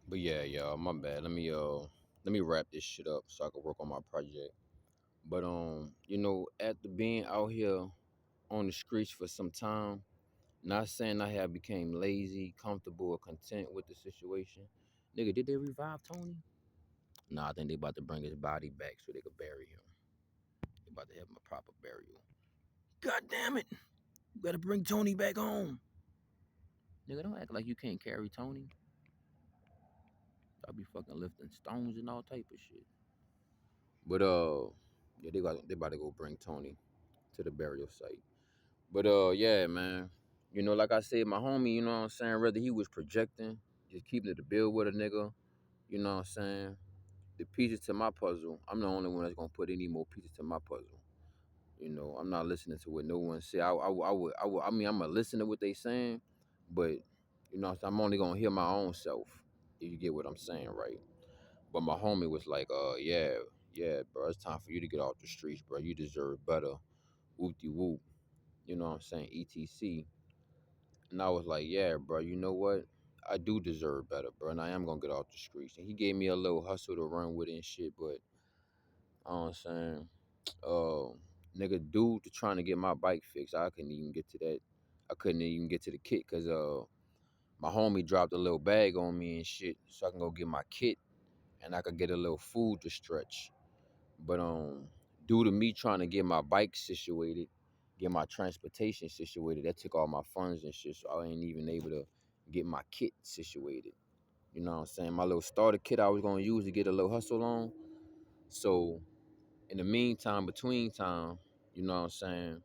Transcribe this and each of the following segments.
But yeah, y'all, my bad. Let me wrap this shit up so I can work on my project. But after being out here on the streets for some time, not saying I have became lazy, comfortable, or content with the situation. Nigga, did they revive Tony? Nah, I think they about to bring his body back so they could bury him. They about to have him a proper burial. God damn it! You better bring Tony back home. Nigga, don't act like you can't carry Tony. I'll be fucking lifting stones and all type of shit. But yeah, they about to go bring Tony to the burial site. But yeah, man. Like I said, my homie, you know what I'm saying, whether he was projecting, just keeping it a bill with a nigga, you know what I'm saying? The pieces to my puzzle, I'm the only one that's gonna put any more pieces to my puzzle. I'm not listening to what no one say. I mean, I'm gonna listen to what they saying, but I'm only gonna hear my own self. If you get what I'm saying, right? But my homie was like, yeah, bro, it's time for you to get off the streets, bro. You deserve better. Whoop de whoop. You know what I'm saying? ETC. And I was like, yeah, bro, you know what? I do deserve better, bro, and I am gonna get off the streets. And he gave me a little hustle to run with it and shit, but I know what I'm saying, uh, nigga, dude, to trying to get my bike fixed, I couldn't even get to that. I couldn't even get to the kit because my homie dropped a little bag on me and shit, so I can go get my kit and I could get a little food to stretch. But due to me trying to get my bike situated, get my transportation situated, that took all my funds and shit. So I ain't even able to get my kit situated. You know what I'm saying? My little starter kit I was gonna use to get a little hustle on. So in the meantime, between time, you know what I'm saying,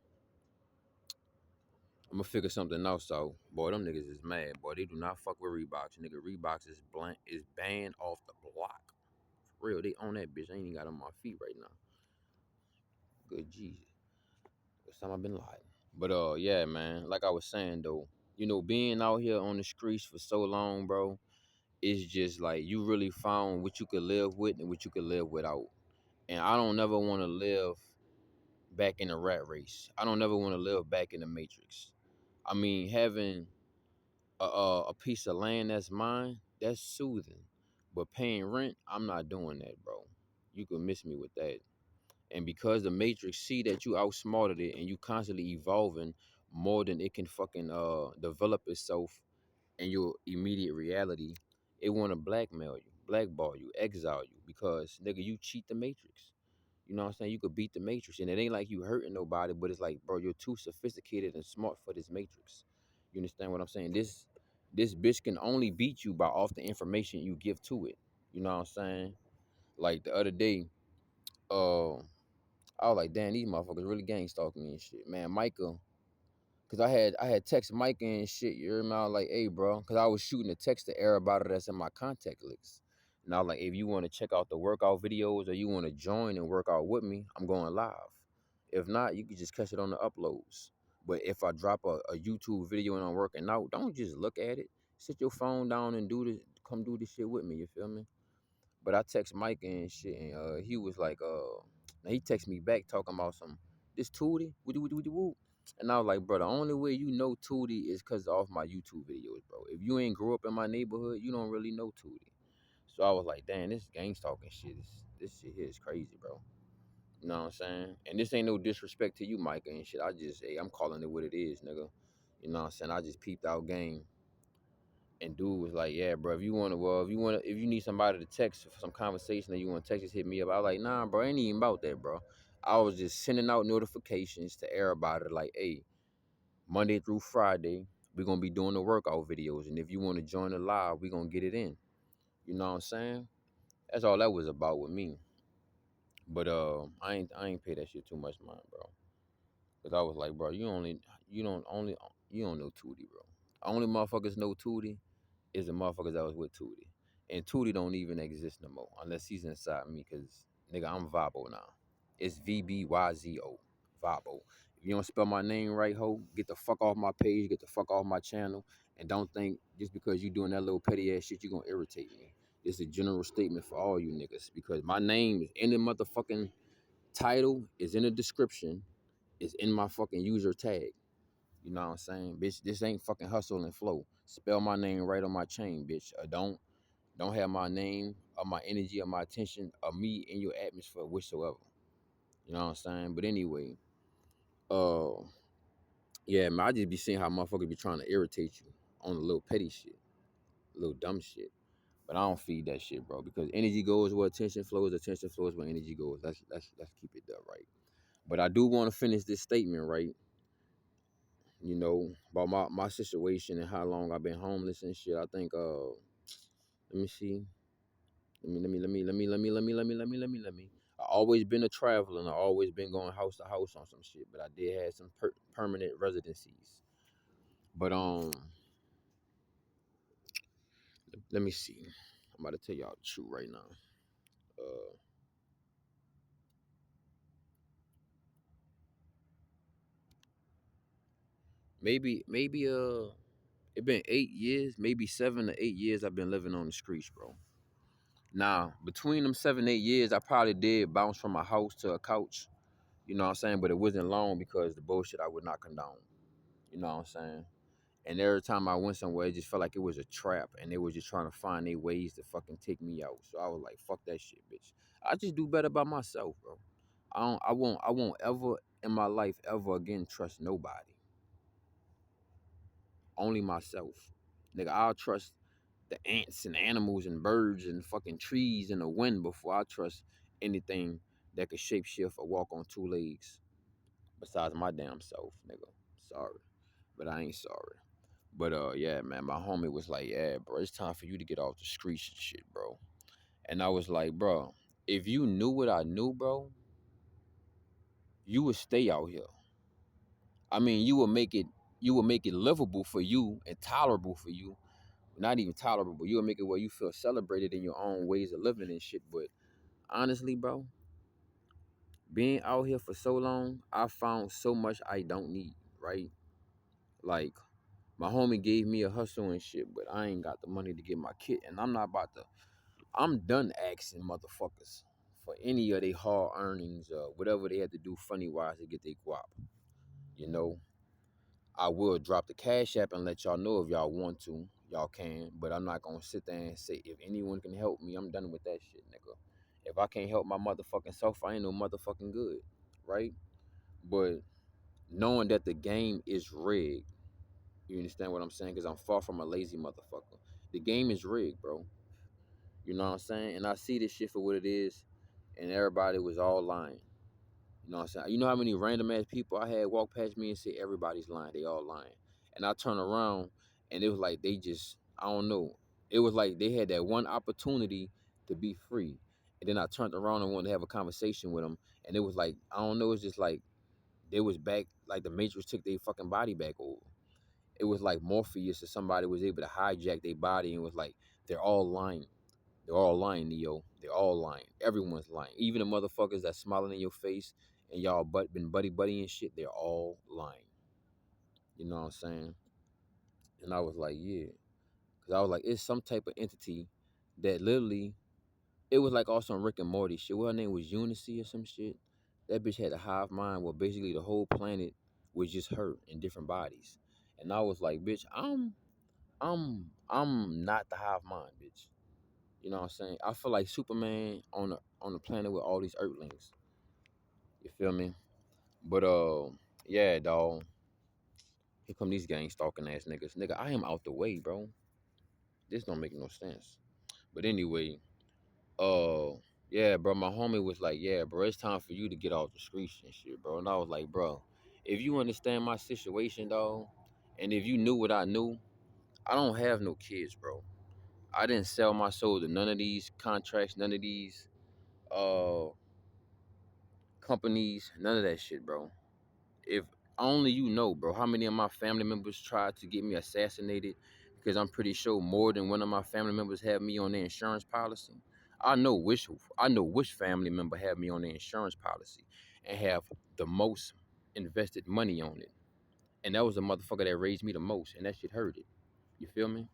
I'm gonna figure something else out. Boy, them niggas is mad. Boy, they do not fuck with Reeboks. Nigga, Reeboks is banned off the block. For real, they own that bitch. I ain't even got on my feet right now. Good Jesus. Osama bin Laden. But yeah, man. Like I was saying though, being out here on the streets for so long, bro, it's just like you really found what you could live with and what you could live without. And I don't never want to live back in the rat race. I don't never want to live back in the matrix. I mean, having a piece of land that's mine, that's soothing. But paying rent, I'm not doing that, bro. You could miss me with that. And because the Matrix see that you outsmarted it and you constantly evolving more than it can fucking develop itself in your immediate reality, it wanna blackmail you, blackball you, exile you because nigga you cheat the Matrix. You know what I'm saying? You could beat the Matrix and it ain't like you hurting nobody, but it's like, bro, you're too sophisticated and smart for this Matrix. You understand what I'm saying? This bitch can only beat you by off the information you give to it. You know what I'm saying? Like the other day, uh I was like, damn, these motherfuckers really gang stalking me and shit. Man, Micah, cause I had text Micah and shit. You hear me? I was like, hey, bro, cause I was shooting a text to everybody that's in my contact list. And I was like, if you want to check out the workout videos or you want to join and work out with me, I'm going live. If not, you can just catch it on the uploads. But if I drop a YouTube video and I'm working out, don't just look at it. Sit your phone down and come do this shit with me. You feel me? But I text Mike and shit, and he was like, now he texted me back talking about some this Tootie, woo. And I was like, bro, the only way you know Tootie is because off my YouTube videos, bro. If you ain't grew up in my neighborhood, you don't really know Tootie. So I was like, damn, this gang stalking shit this shit here is crazy, bro. You know what I'm saying? And this ain't no disrespect to you, Micah and shit. Hey, I'm calling it what it is, nigga. You know what I'm saying? I just peeped out game. And dude was like, yeah, bro, if you need somebody to text for some conversation or you want to text, just hit me up. I was like, nah, bro, ain't even about that, bro. I was just sending out notifications to everybody like, hey, Monday through Friday, we're going to be doing the workout videos. And if you want to join the live, we're going to get it in. You know what I'm saying? That's all that was about with me. But I ain't pay that shit too much mind, bro. Cause I was like, bro, you don't know Tootie, bro. Only motherfuckers know Tootie is the motherfuckers that was with Tootie. And Tootie don't even exist no more unless he's inside me, cause nigga, I'm Vabo now. It's VBYZO. Vabo. If you don't spell my name right, ho, get the fuck off my page, get the fuck off my channel, and don't think just because you doing that little petty ass shit, you gonna irritate me. This is a general statement for all you niggas because my name is in the motherfucking title, is in the description, is in my fucking user tag. You know what I'm saying? Bitch, this ain't fucking hustle and flow. Spell my name right on my chain, bitch. Don't Don't have my name or my energy or my attention or me in your atmosphere whatsoever. You know what I'm saying? But anyway, uh, yeah, man, I just be seeing how motherfuckers be trying to irritate you on a little petty shit, a little dumb shit. But I don't feed that shit, bro, because energy goes where attention flows where energy goes. Let's keep it that right. But I do want to finish this statement, right? You know, about my situation and how long I've been homeless and shit. I think let me see. Let me. I always been a traveler and I always been going house to house on some shit, but I did have some permanent residencies. But let me see. I'm about to tell y'all the truth right now. Uh, maybe it been 8 years, maybe 7 to 8 years I've been living on the streets, bro. Now, between them 7, 8 years, I probably did bounce from a house to a couch. You know what I'm saying? But it wasn't long because the bullshit I would not condone. You know what I'm saying? And every time I went somewhere, it just felt like it was a trap, and they were just trying to find their ways to fucking take me out. So I was like, "Fuck that shit, bitch. I just do better by myself, bro. I won't ever in my life ever again trust nobody. Only myself, nigga. I'll trust the ants and animals and birds and fucking trees and the wind before I trust anything that could shapeshift or walk on two legs. Besides my damn self, nigga. Sorry, but I ain't sorry. But yeah, man, my homie was like, "Yeah, bro, it's time for you to get off the streets and shit, bro." And I was like, "Bro, if you knew what I knew, bro, you would stay out here. I mean, you would make it livable for you and tolerable for you. Not even tolerable, but you would make it where you feel celebrated in your own ways of living and shit. But honestly, bro, being out here for so long, I found so much I don't need, right? Like my homie gave me a hustle and shit, but I ain't got the money to get my kit, and I'm not about to. I'm done asking motherfuckers for any of their hard earnings, whatever they had to do funny wise to get their guap. You know, I will drop the cash app and let y'all know if y'all want to, y'all can. But I'm not gonna sit there and say if anyone can help me, I'm done with that shit, nigga. If I can't help my motherfucking self, I ain't no motherfucking good, right? But knowing that the game is rigged, you understand what I'm saying? Because I'm far from a lazy motherfucker. The game is rigged, bro. You know what I'm saying? And I see this shit for what it is, and everybody was all lying. You know what I'm saying? You know how many random ass people I had walk past me and say everybody's lying, they all lying. And I turn around and it was like they just, I don't know. It was like they had that one opportunity to be free. And then I turned around and wanted to have a conversation with them. And it was like, I don't know, it's just like they was back, like the Matrix took their fucking body back over. It was like Morpheus or somebody was able to hijack their body and was like, they're all lying. They're all lying, Neo. They're all lying. Everyone's lying. Even the motherfuckers that's smiling in your face and y'all been buddy and shit, they're all lying. You know what I'm saying? And I was like, yeah. Because I was like, it's some type of entity that literally, it was like also Rick and Morty shit. What her name was Eunice or some shit. That bitch had a hive mind where basically the whole planet was just her in different bodies. And I was like, bitch, I'm not the hive mind, bitch. You know what I'm saying? I feel like Superman on the planet with all these Earthlings. You feel me? But yeah, dog. Here come these gang stalking ass niggas. Nigga, I am out the way, bro. This don't make no sense. But anyway, uh, yeah, bro. My homie was like, yeah, bro, it's time for you to get off the streets and shit, bro. And I was like, bro, if you understand my situation, dog, and if you knew what I knew, I don't have no kids, bro. I didn't sell my soul to none of these contracts, none of these uh companies, none of that shit, bro. If only you know, bro, how many of my family members tried to get me assassinated because I'm pretty sure more than one of my family members have me on their insurance policy. I know which family member have me on their insurance policy and have the most invested money on it. And that was the motherfucker that raised me the most, and that shit hurt it. You feel me?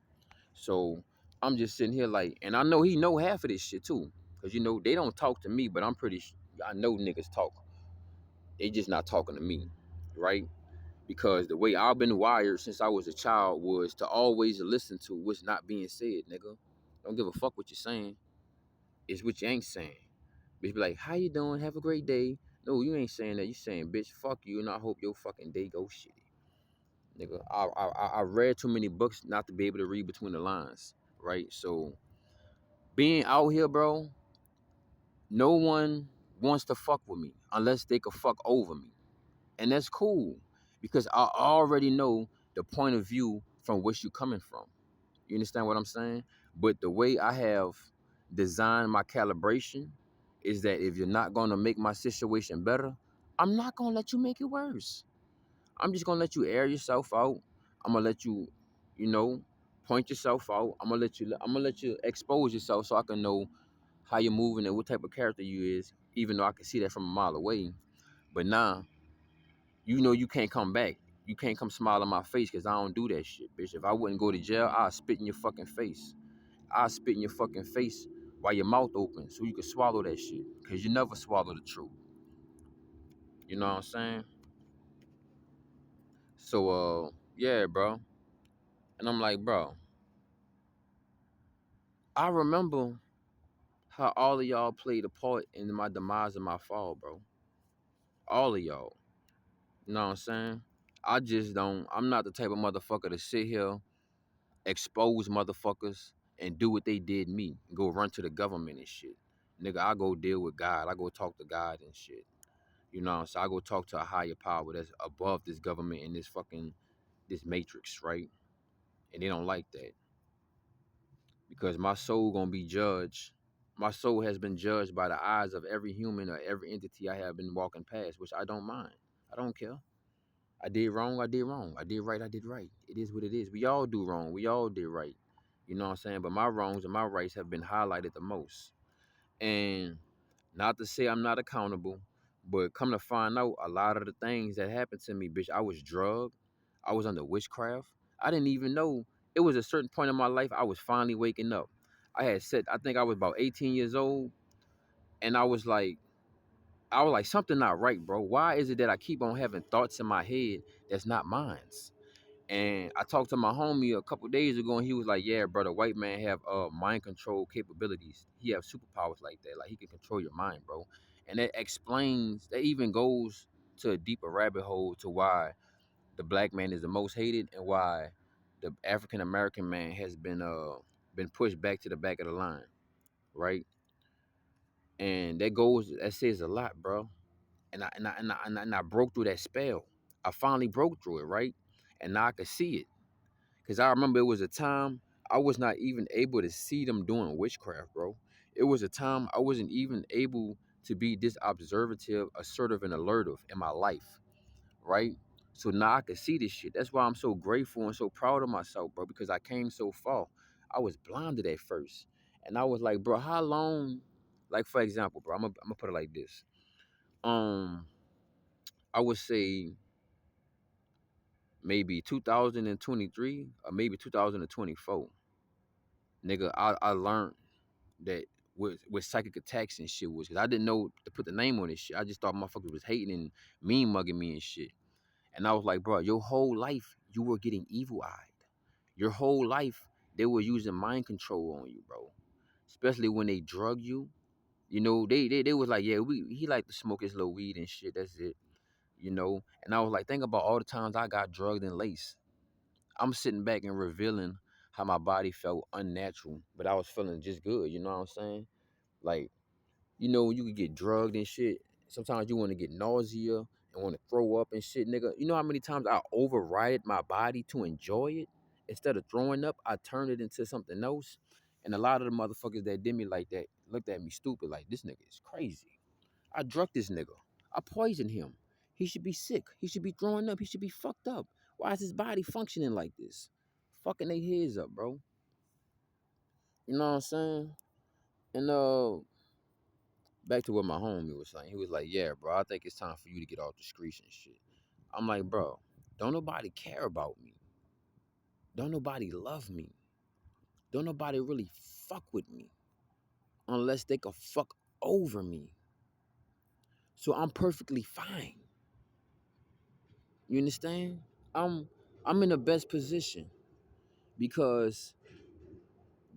So I'm just sitting here like, and I know he know half of this shit too, cause you know they don't talk to me, but I know niggas talk. They just not talking to me, right? Because the way I've been wired since I was a child was to always listen to what's not being said, nigga. Don't give a fuck what you're saying. It's what you ain't saying. Bitch be like, how you doing? Have a great day. No, you ain't saying that. You saying, bitch, fuck you, and I hope your fucking day goes shitty. Nigga, I read too many books not to be able to read between the lines, right? So being out here, bro, no one wants to fuck with me unless they could fuck over me. And that's cool because I already know the point of view from which you coming from. You understand what I'm saying? But the way I have designed my calibration is that if you're not gonna make my situation better, I'm not gonna let you make it worse. I'm just gonna let you air yourself out. I'm gonna let you, you know, point yourself out. I'm gonna let you expose yourself so I can know how you're moving and what type of character you is, even though I can see that from a mile away. But now, you know you can't come back. You can't come smile in my face because I don't do that shit, bitch. If I wouldn't go to jail, I'd spit in your fucking face. I'd spit in your fucking face while your mouth open so you can swallow that shit. Cause you never swallow the truth. You know what I'm saying? So yeah, bro. And I'm like, bro, I remember how all of y'all played a part in my demise and my fall, bro. All of y'all. You know what I'm saying? I just don't. I'm not the type of motherfucker to sit here, expose motherfuckers, and do what they did me. Go run to the government and shit. Nigga, I go deal with God. I go talk to God and shit. You know what I'm saying? I go talk to a higher power that's above this government and this matrix, right? And they don't like that. Because my soul gonna be judged. My soul has been judged by the eyes of every human or every entity I have been walking past, which I don't mind. I don't care. I did wrong, I did wrong. I did right, I did right. It is what it is. We all do wrong. We all did right. You know what I'm saying? But my wrongs and my rights have been highlighted the most. And not to say I'm not accountable, but come to find out a lot of the things that happened to me, bitch, I was drugged. I was under witchcraft. I didn't even know. It was a certain point in my life I was finally waking up. I think I was about 18 years old, and I was like, something not right, bro. Why is it that I keep on having thoughts in my head that's not mine? And I talked to my homie a couple days ago, and he was like, "Yeah, bro, the white man have mind control capabilities. He have superpowers like that. Like he can control your mind, bro." And that explains. That even goes to a deeper rabbit hole to why the black man is the most hated and why the African American man has been pushed back to the back of the line, right? And that says a lot, bro. And I broke through that spell. I finally broke through it, right? And now I can see it. Because I remember it was a time I was not even able to see them doing witchcraft, bro. It was a time I wasn't even able to be this observative, assertive, and alertive in my life, right? So now I can see this shit. That's why I'm so grateful and so proud of myself, bro, because I came so far. I was blinded at first. And I was like, bro, how long? Like, for example, bro, I'm gonna put it like this. Um, I would say maybe 2023 or maybe 2024. Nigga, I learned that with psychic attacks and shit was because I didn't know to put the name on this shit. I just thought motherfuckers was hating and mean mugging me and shit. And I was like, bro, your whole life you were getting evil eyed. Your whole life they were using mind control on you, bro. Especially when they drug you. You know, they was like, yeah, he like to smoke his little weed and shit. That's it. You know. And I was like, think about all the times I got drugged and laced. I'm sitting back and revealing how my body felt unnatural, but I was feeling just good. You know what I'm saying? Like, you know, you could get drugged and shit. Sometimes you want to get nausea and want to throw up and shit, nigga. You know how many times I overrided my body to enjoy it? Instead of throwing up, I turned it into something else. And a lot of the motherfuckers that did me like that looked at me stupid, like, this nigga is crazy. I drugged this nigga. I poisoned him. He should be sick. He should be throwing up. He should be fucked up. Why is his body functioning like this? Fucking their heads up, bro. You know what I'm saying? And back to what my homie was saying. He was like, yeah, bro, I think it's time for you to get off the streets and shit. I'm like, bro, don't nobody care about me. Don't nobody love me. Don't nobody really fuck with me unless they can fuck over me. So I'm perfectly fine. You understand? I'm I'm in the best position because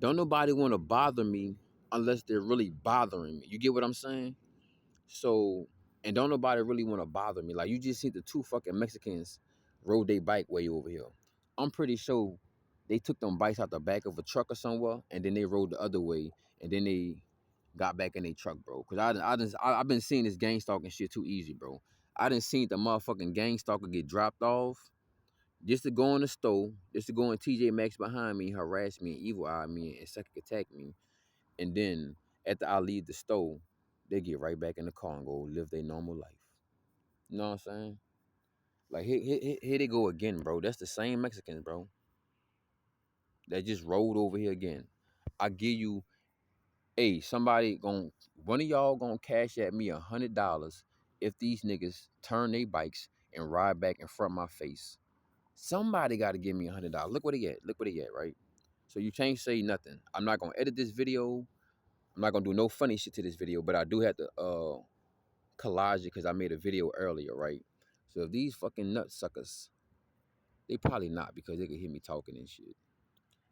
Don't nobody want to bother me unless they're really bothering me. You get what I'm saying? So, and don't nobody really want to bother me. Like, you just see the two fucking Mexicans rode their bike way over here. I'm pretty sure they took them bikes out the back of a truck or somewhere, and then they rode the other way, and then they got back in their truck, bro. Cause I've been seeing this gang stalking shit too easy, bro. I done seen the motherfucking gang stalker get dropped off just to go in the store, just to go in TJ Maxx behind me, harass me, evil eye me, and second attack me. And then after I leave the store, they get right back in the car and go live their normal life. You know what I'm saying? Like here they go again, bro. That's the same Mexicans, bro. That just rolled over here again. I give you, hey, one of y'all gonna cash at me $100 if these niggas turn their bikes and ride back in front of my face. Somebody got to give me $100. Look what he at. Look what he at, right? So you can't say nothing. I'm not gonna edit this video. I'm not gonna do no funny shit to this video, but I do have to collage it because I made a video earlier, right? So if these fucking nutsuckers, they probably not because they could hear me talking and shit.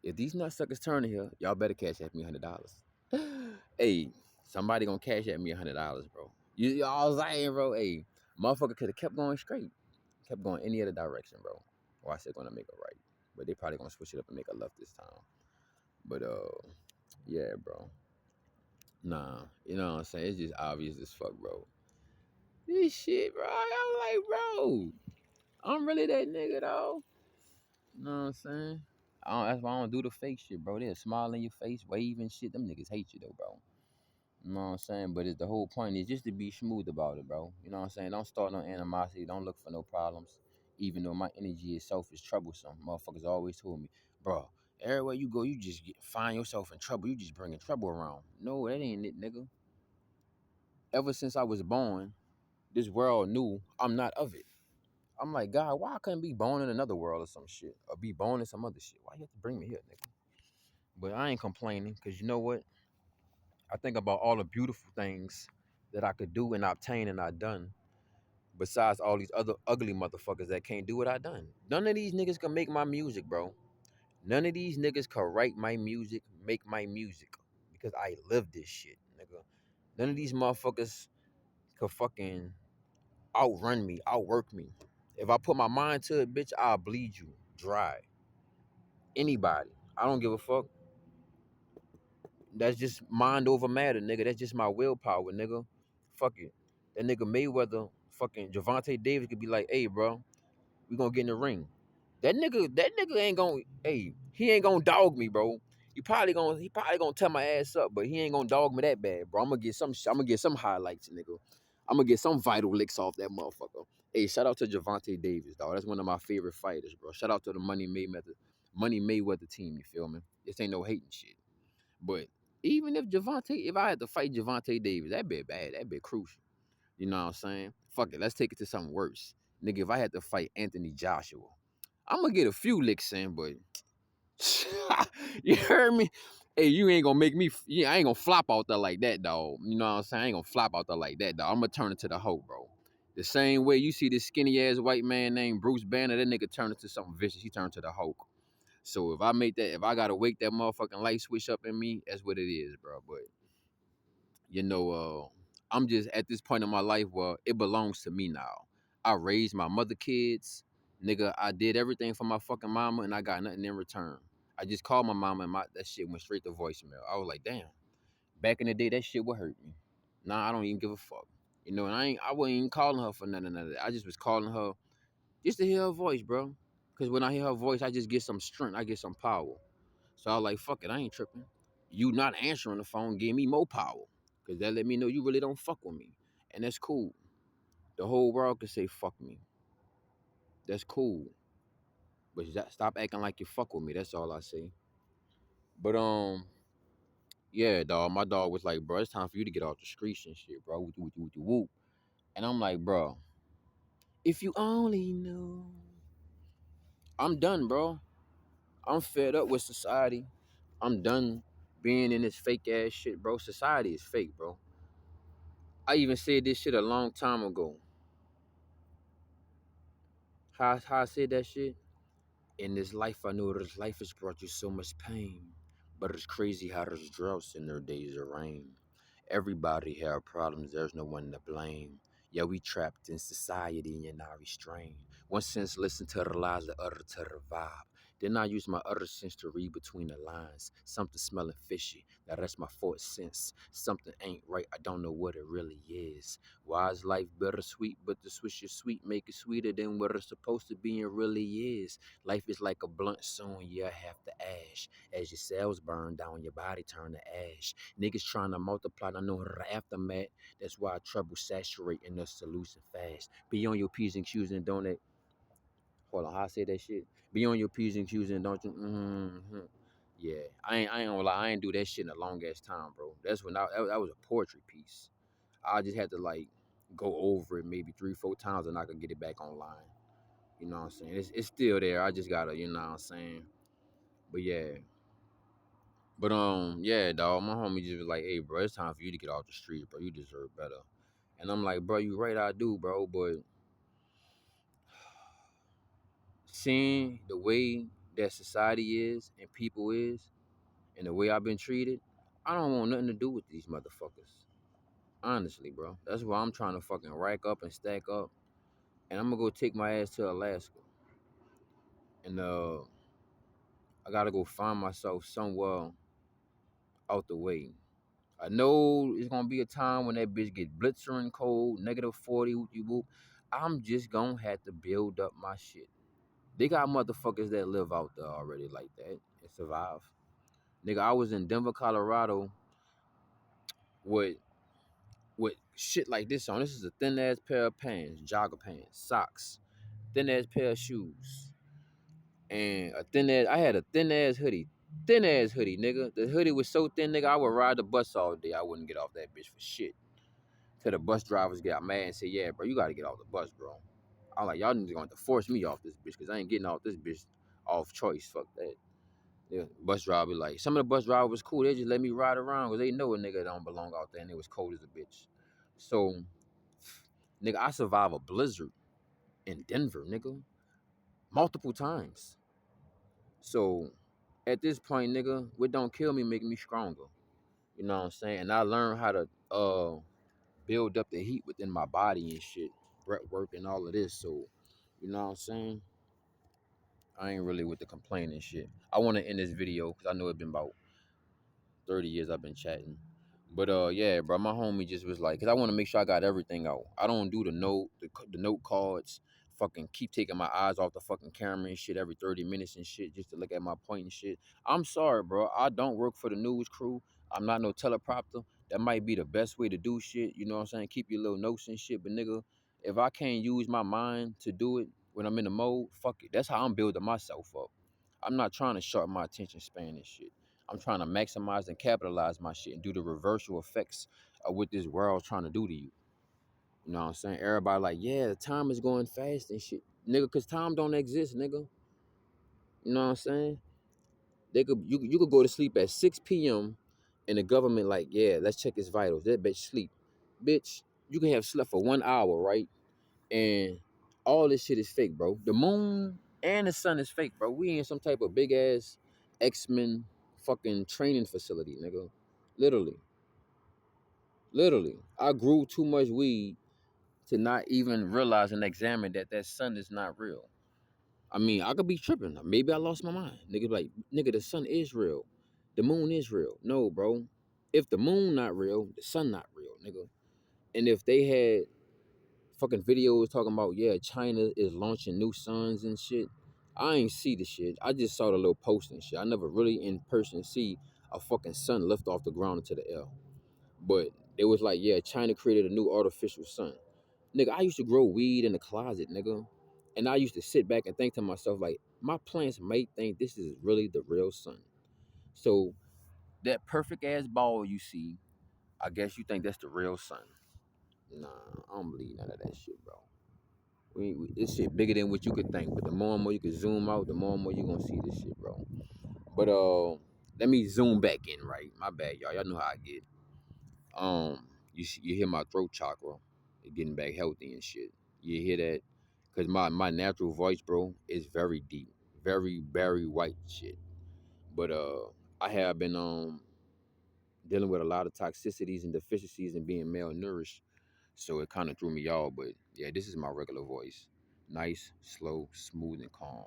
If these nutsuckers turn here, y'all better cash at me $100. Hey, somebody gonna cash at me $100, bro. You all saying, bro? Hey, motherfucker could have kept going straight, kept going any other direction, bro. Or I said gonna make a right, but they probably gonna switch it up and make a left this time. But yeah, bro. Nah, you know what I'm saying? It's just obvious as fuck, bro. This shit, bro. I'm like, bro, I'm really that nigga, though. You know what I'm saying? That's why I don't do the fake shit, bro. They'll smile in your face, wave and shit. Them niggas hate you, though, bro. You know what I'm saying? But the whole point is just to be smooth about it, bro. You know what I'm saying? Don't start no animosity. Don't look for no problems. Even though my energy itself is troublesome. Motherfuckers always told me, bro, everywhere you go, you just find yourself in trouble. You just bringing trouble around. No, that ain't it, nigga. Ever since I was born, this world knew I'm not of it. I'm like, God, why I couldn't be born in another world or some shit? Or be born in some other shit? Why you have to bring me here, nigga? But I ain't complaining, because you know what? I think about all the beautiful things that I could do and obtain and I done. Besides all these other ugly motherfuckers that can't do what I done. None of these niggas can make my music, bro. None of these niggas can write my music, make my music. Because I live this shit, nigga. None of these motherfuckers could fucking outrun me, outwork me. If I put my mind to it, bitch, I'll bleed you dry. Anybody. I don't give a fuck. That's just mind over matter, nigga. That's just my willpower, nigga. Fuck it. That nigga Mayweather, fucking Javante Davis could be like, hey, bro, we gonna get in the ring. That nigga ain't gonna, hey, he ain't gonna dog me, bro. He probably gonna tear my ass up, but he ain't gonna dog me that bad, bro. I'm gonna get some highlights, nigga. I'm gonna get some vital licks off that motherfucker. Hey, shout out to Javante Davis, dog. That's one of my favorite fighters, bro. Shout out to the Money Mayweather team. You feel me? This ain't no hating shit. But even if I had to fight Javante Davis, that bit bad. That bit crucial. You know what I'm saying? Fuck it. Let's take it to something worse. Nigga, if I had to fight Anthony Joshua, I'm gonna get a few licks in, but you heard me? Hey, you ain't gonna make me, I ain't gonna flop out there like that, dog. You know what I'm saying? I ain't gonna flop out there like that, dog. I'm gonna turn it to the hoe, bro. The same way you see this skinny ass white man named Bruce Banner, that nigga turned into something vicious. He turned to the Hulk. So if I gotta wake that motherfucking light switch up in me, that's what it is, bro. But you know, I'm just at this point in my life where it belongs to me now. I raised my mother kids, nigga. I did everything for my fucking mama, and I got nothing in return. I just called my mama, and that shit went straight to voicemail. I was like, damn. Back in the day, that shit would hurt me. Nah, I don't even give a fuck. You know, and I wasn't even calling her for none of that. I just was calling her just to hear her voice, bro. Cause when I hear her voice, I just get some strength. I get some power. So I was like, fuck it, I ain't tripping. You not answering the phone gave me more power. Cause that let me know you really don't fuck with me. And that's cool. The whole world could say fuck me. That's cool. But stop acting like you fuck with me. That's all I say. But yeah, dog. My dog was like, bro, it's time for you to get off the streets and shit, bro. Whoop. And I'm like, bro, if you only knew. I'm done, bro. I'm fed up with society. I'm done being in this fake ass shit, bro. Society is fake, bro. I even said this shit a long time ago. How I said that shit? In this life, I know this life has brought you so much pain. But it's crazy how there's droughts in their days of rain. Everybody have problems, there's no one to blame. Yeah, we trapped in society and not restrained. One sense listen to the lies, the other to the vibe. Then I use my other sense to read between the lines. Something smelling fishy, now that's my fourth sense. Something ain't right, I don't know what it really is. Why is life bittersweet, but the swish is sweet, make it sweeter than what it's supposed to be and really is. Life is like a blunt soon, you have to ash. As your cells burn down, your body turn to ash. Niggas trying to multiply, I know the aftermath. That's why trouble saturate in the solution fast. Be on your P's and Q's and don't it. Hold on, how I say that shit? Be on your P's and Q's and don't you. Yeah, I ain't gonna lie, I ain't do that shit in a long ass time, bro. That's when that was a poetry piece. I just had to like go over it maybe 3, 4 times and I could get it back online. You know what I'm saying? It's still there. I just gotta, you know what I'm saying? But yeah. But yeah, dog, my homie just was like, hey, bro, it's time for you to get off the street, bro. You deserve better. And I'm like, bro, you right, I do, bro. But seeing the way that society is and people is and the way I've been treated, I don't want nothing to do with these motherfuckers. Honestly, bro. That's why I'm trying to fucking rack up and stack up. And I'm gonna go take my ass to Alaska. And I gotta go find myself somewhere out the way. I know it's gonna be a time when that bitch get blitzering cold, -40, whoop whoop. I'm just gonna have to build up my shit. They got motherfuckers that live out there already like that and survive. Nigga, I was in Denver, Colorado with shit like this on. This is a thin ass pair of pants, jogger pants, socks, thin ass pair of shoes, and I had a thin ass hoodie. Thin ass hoodie, nigga. The hoodie was so thin, nigga, I would ride the bus all day. I wouldn't get off that bitch for shit. Till the bus drivers got mad and said, yeah, bro, you gotta get off the bus, bro. I'm like, y'all niggas going to force me off this bitch because I ain't getting off this bitch off choice. Fuck that. Yeah, bus driver be like, some of the bus drivers was cool. They just let me ride around because they know a nigga don't belong out there and it was cold as a bitch. So, nigga, I survived a blizzard in Denver, nigga, multiple times. So, at this point, nigga, what don't kill me make me stronger. You know what I'm saying? And I learned how to build up the heat within my body and shit, breath work and all of this. So, you know what I'm saying? I ain't really with the complaining shit. I want to end this video because I know it's been about 30 years I've been chatting. But yeah, bro, my homie just was like, cause I want to make sure I got everything out. I don't do the note cards. Fucking keep taking my eyes off the fucking camera and shit every 30 minutes and shit just to look at my point and shit. I'm sorry, bro. I don't work for the news crew. I'm not no teleprompter. That might be the best way to do shit. You know what I'm saying? Keep your little notes and shit. But nigga, if I can't use my mind to do it when I'm in the mode, fuck it. That's how I'm building myself up. I'm not trying to sharpen my attention span and shit. I'm trying to maximize and capitalize my shit and do the reversal effects of what this world's trying to do to you. You know what I'm saying? Everybody like, yeah, the time is going fast and shit. Nigga, cause time don't exist, nigga. You know what I'm saying? You could go to sleep at 6 p.m. and the government like, yeah, let's check his vitals. That bitch sleep. Bitch, you can have slept for 1 hour, right? And all this shit is fake, bro. The moon and the sun is fake, bro. We in some type of big ass X-Men fucking training facility, nigga. Literally. Literally. I grew too much weed to not even realize and examine that that sun is not real. I mean, I could be tripping. Maybe I lost my mind. Nigga be like, nigga, the sun is real. The moon is real. No, bro. If the moon not real, the sun not real, nigga. And if they had fucking videos talking about, yeah, China is launching new suns and shit. I ain't see the shit. I just saw the little post and shit. I never really in person see a fucking sun lift off the ground into the air. But it was like, yeah, China created a new artificial sun. Nigga, I used to grow weed in the closet, nigga. And I used to sit back and think to myself, like, my plants might think this is really the real sun. So that perfect ass ball you see, I guess you think that's the real sun. Nah, I don't believe none of that shit, bro. This shit bigger than what you could think. But the more and more you can zoom out, the more and more you gonna see this shit, bro. But let me zoom back in, right? My bad, y'all. Y'all know how I get. You hear my throat chakra, it getting back healthy and shit. You hear that? Cause my natural voice, bro, is very deep, very Barry White shit. But I have been dealing with a lot of toxicities and deficiencies and being malnourished. So it kind of threw me off. But yeah, this is my regular voice. Nice, slow, smooth, and calm.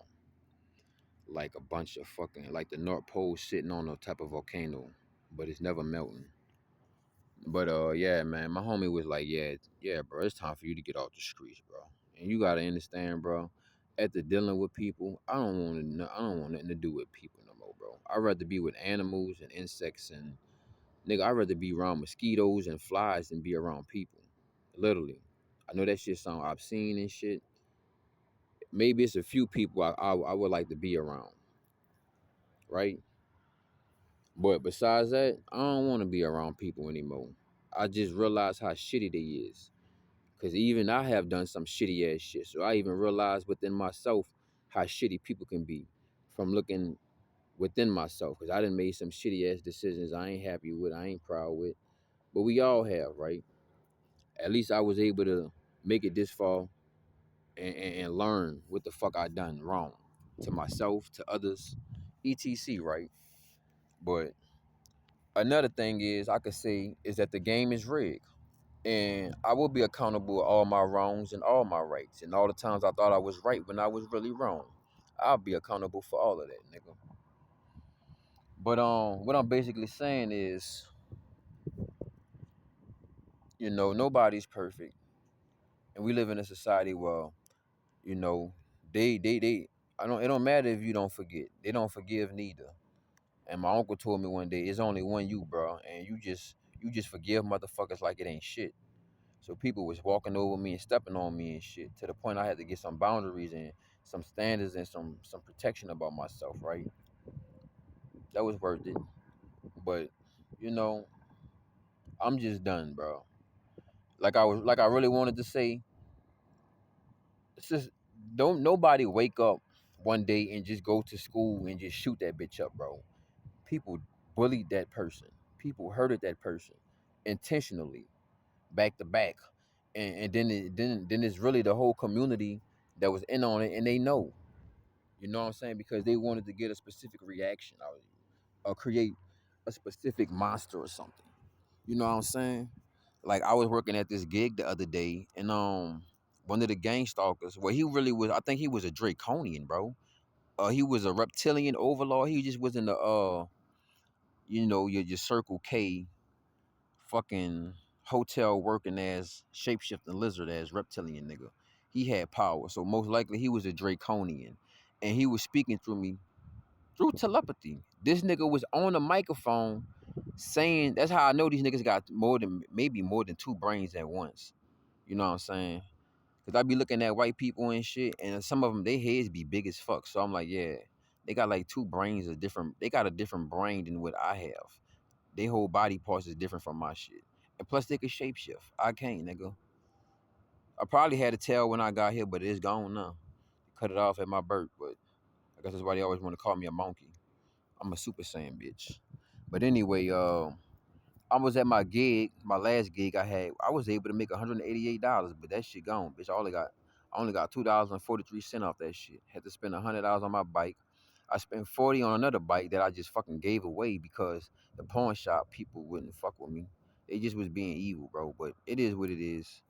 Like a bunch of fucking, like the North Pole sitting on a type of volcano, but it's never melting. But yeah, man, my homie was like, yeah, bro, it's time for you to get off the streets, bro. And you gotta understand, bro. After dealing with people, I don't want nothing to do with people no more, bro. I'd rather be with animals and insects and nigga. I'd rather be around mosquitoes and flies than be around people. Literally, I know that shit sound obscene and shit. Maybe it's a few people I would like to be around, right? But besides that, I don't want to be around people anymore. I just realized how shitty they is. Cause even I have done some shitty ass shit. So I even realized within myself how shitty people can be from looking within myself. Cause I done made some shitty ass decisions I ain't happy with, I ain't proud with. But we all have, right? At least I was able to make it this far and learn what the fuck I done wrong to myself, to others, etc. Right? But another thing is I could say is that the game is rigged. And I will be accountable for all my wrongs and all my rights. And all the times I thought I was right when I was really wrong. I'll be accountable for all of that, nigga. But what I'm basically saying is, nobody's perfect. And we live in a society where, you know, they I don't it don't matter if you don't forget. They don't forgive neither. And my uncle told me one day, it's only one you, bro, and you just forgive motherfuckers like it ain't shit. So people was walking over me and stepping on me and shit to the point I had to get some boundaries and some standards and some protection about myself, right? That was worth it. But, you know, I'm just done, bro. Like I really wanted to say, it's just don't nobody wake up one day and just go to school and just shoot that bitch up, bro. People bullied that person. People hurted that person intentionally, back to back. And then it's really the whole community that was in on it and they know. You know what I'm saying? Because they wanted to get a specific reaction out of you or create a specific monster or something. You know what I'm saying? Like I was working at this gig the other day and one of the gang stalkers, well he really was I think he was a Draconian, bro. He was a reptilian overlord. He just wasn't a your Circle K fucking hotel working as shapeshifting lizard as reptilian nigga. He had power, so most likely he was a Draconian, and he was speaking through me through telepathy. This nigga was on the microphone saying, "That's how I know these niggas got maybe more than two brains at once." You know what I'm saying? Cause I be looking at white people and shit, and some of them they heads be big as fuck. So I'm like, yeah, they got like two brains of different. They got a different brain than what I have. Their whole body parts is different from my shit. And plus they can shapeshift. I can't, nigga. I probably had a tail when I got here, but it's gone now. Cut it off at my birth, but I guess that's why they always want to call me a monkey. I'm a super saiyan bitch. But anyway, I was at my gig, my last gig I had. I was able to make $188, but that shit gone, bitch. I only got $2.43 off that shit. Had to spend $100 on my bike. I spent 40 on another bike that I just fucking gave away because the pawn shop people wouldn't fuck with me. They just was being evil, bro. But it is what it is.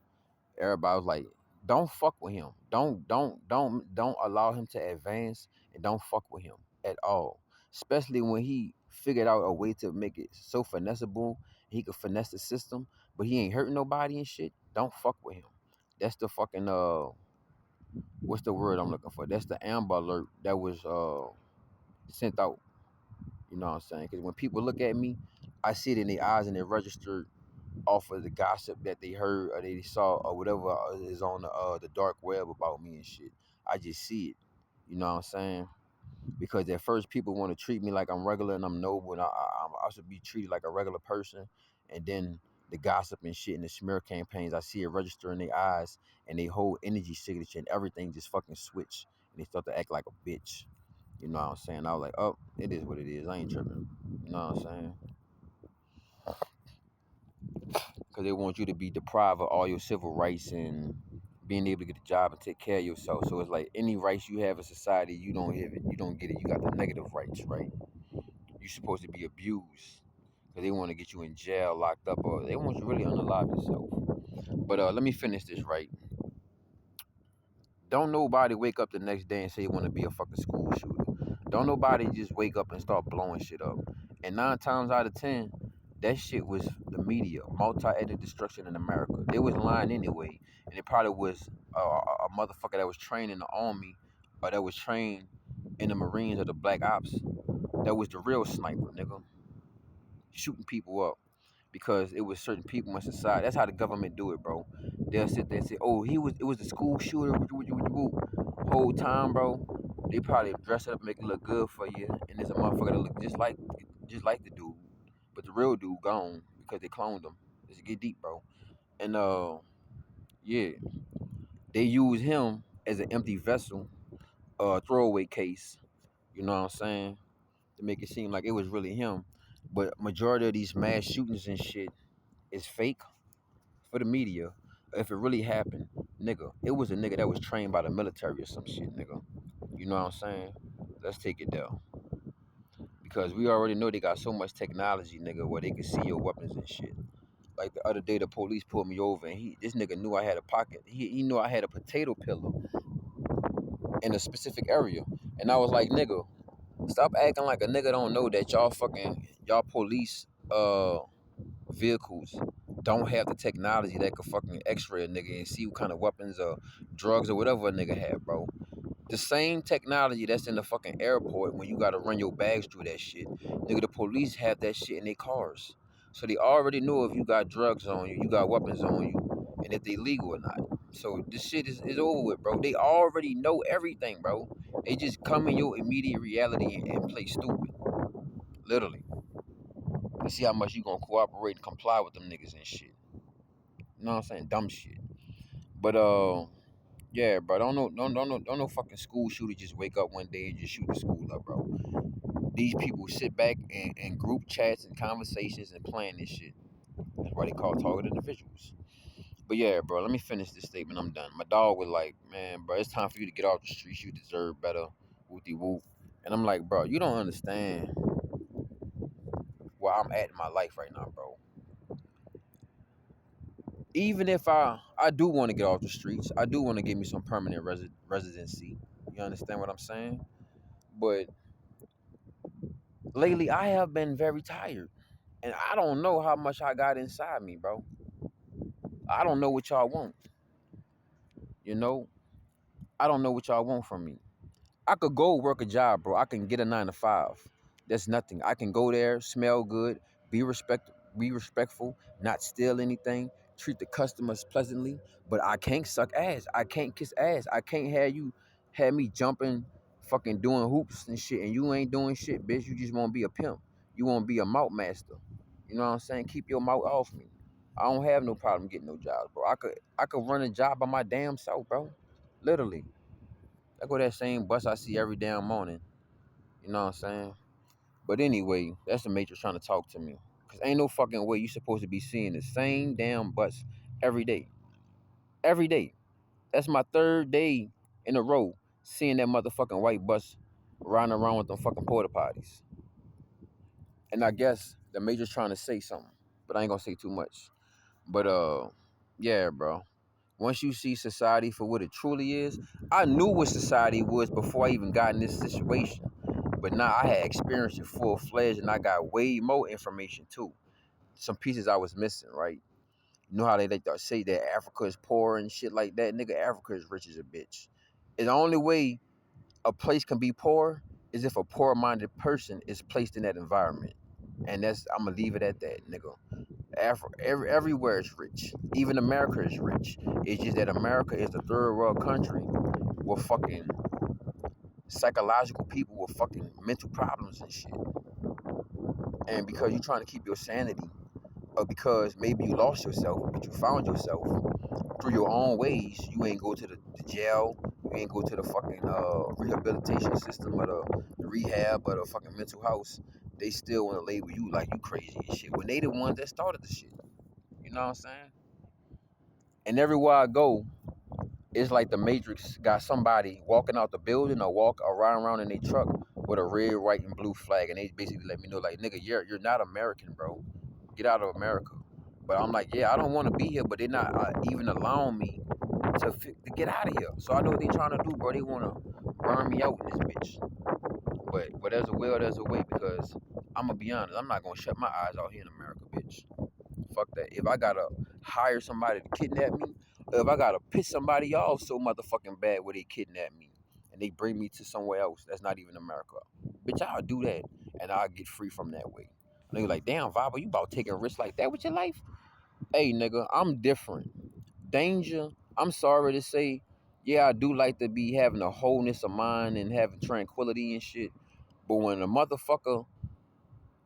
Everybody was like, don't fuck with him. Don't allow him to advance and don't fuck with him at all. Especially when he figured out a way to make it so finessable, he could finesse the system, but he ain't hurting nobody and shit. Don't fuck with him. That's the fucking what's the word I'm looking for? That's the amber alert that was sent out. You know what I'm saying? Because when people look at me, I see it in their eyes and it registered off of the gossip that they heard or they saw or whatever is on the dark web about me and shit. I just see it. You know what I'm saying? Because at first people want to treat me like I'm regular and I'm noble and I should be treated like a regular person. And then the gossip and shit and the smear campaigns, I see it register in their eyes and they whole energy signature and everything just fucking switch and they start to act like a bitch. You know what I'm saying? I was like, oh, it is what it is. I ain't tripping. You know what I'm saying? Because they want you to be deprived of all your civil rights and being able to get a job and take care of yourself. So it's like any rights you have in society, you don't have it. You don't get it. You got the negative rights, right? you're supposed to be abused because they want to get you in jail, locked up, or they want you really unalive yourself. But let me finish this right. Don't nobody wake up the next day and say you want to be a fucking school shooter. Don't nobody just wake up and start blowing shit up. And 9 times out of 10, that shit was the media, multi-ethnic destruction in America. They was lying anyway, and it probably was a motherfucker that was trained in the army or that was trained in the Marines or the Black Ops. That was the real sniper, nigga, shooting people up because it was certain people in society. That's how the government do it, bro. They'll sit there and say, "Oh, it was the school shooter." Whole time, bro. They probably dress it up, make it look good for you, and there's a motherfucker that look just like the dude, but the real dude gone because they cloned him. Let's get deep, bro. And yeah, they use him as an empty vessel, throwaway case. You know what I'm saying? To make it seem like it was really him, but majority of these mass shootings and shit is fake for the media. If it really happened, nigga, it was a nigga that was trained by the military or some shit, nigga. You know what I'm saying? Let's take it down. Because we already know they got so much technology, nigga, where they can see your weapons and shit. Like the other day, the police pulled me over, and this nigga knew I had a pocket. He knew I had a potato pillar in a specific area, and I was like, nigga, stop acting like a nigga don't know that y'all police vehicles don't have the technology that could fucking x-ray a nigga and see what kind of weapons or drugs or whatever a nigga have, bro. The same technology that's in the fucking airport when you gotta run your bags through that shit. Nigga, the police have that shit in their cars. So they already know if you got drugs on you, you got weapons on you, and if they legal or not. So this shit is over with, bro. They already know everything, bro. They just come in your immediate reality and play stupid. Literally. To see how much you gonna cooperate and comply with them niggas and shit. You know what I'm saying? Dumb shit. But yeah, bro. Don't no fucking school shooter just wake up one day and just shoot the school up, bro. These people sit back and group chats and conversations and plan this shit. That's why they call targeted individuals. But yeah, bro, let me finish this statement. I'm done. My dog was like, man, bro, it's time for you to get off the streets. You deserve better. Whoopty whoop. And I'm like, bro, you don't understand where I'm at in my life right now, bro. Even if I do want to get off the streets, I do want to get me some permanent residency. You understand what I'm saying? But lately, I have been very tired, and I don't know how much I got inside me, bro. I don't know what y'all want. You know, I don't know what y'all want from me. I could go work a job, bro. I can get a 9 to 5. That's nothing. I can go there, smell good, be respectful, not steal anything, treat the customers pleasantly. But I can't suck ass. I can't kiss ass. I can't have me jumping, fucking doing hoops and shit, and you ain't doing shit, bitch. You just want to be a pimp. You want to be a mouth master. You know what I'm saying? Keep your mouth off me. I don't have no problem getting no jobs, bro. I could run a job by my damn self, bro. Literally. I go that same bus I see every damn morning. You know what I'm saying? But anyway, that's the matrix trying to talk to me. Cause ain't no fucking way you supposed to be seeing the same damn bus every day. Every day. That's my 3rd day in a row seeing that motherfucking white bus riding around with them fucking porta potties. And I guess the matrix trying to say something. But I ain't gonna say too much. But yeah, bro. Once you see society for what it truly is, I knew what society was before I even got in this situation. But now I had experienced it full fledged and I got way more information too. Some pieces I was missing, right? You know how they like to say that Africa is poor and shit like that? Nigga, Africa is rich as a bitch. And the only way a place can be poor is if a poor-minded person is placed in that environment. And I'm gonna leave it at that, nigga. Everywhere is rich. Even America is rich. It's just that America is the third world country with fucking psychological people with fucking mental problems and shit. And because you're trying to keep your sanity, or because maybe you lost yourself, but you found yourself through your own ways, you ain't go to the jail, you ain't go to the fucking rehabilitation system or the rehab or the fucking mental house. They still want to label you like you crazy and shit when they the ones that started the shit. You know what I'm saying? And everywhere I go, it's like the Matrix got somebody walking out the building or riding around in their truck with a red, white, and blue flag, and they basically let me know, like, nigga, you're not American, bro. Get out of America. But I'm like, yeah, I don't want to be here, but they're not even allowing me to get out of here. So I know what they trying to do, bro. They want to burn me out in this bitch. But there's a will, there's a way, because I'm going to be honest, I'm not going to shut my eyes out here in America, bitch. Fuck that. If I got to hire somebody to kidnap me, or if I got to piss somebody off so motherfucking bad where they kidnap me and they bring me to somewhere else that's not even America, bitch, I'll do that and I'll get free from that way. And they like, damn, Vibe, you about taking risks like that with your life? Hey, nigga, I'm different. Danger, I'm sorry to say, yeah, I do like to be having a wholeness of mind and having tranquility and shit. But when a motherfucker,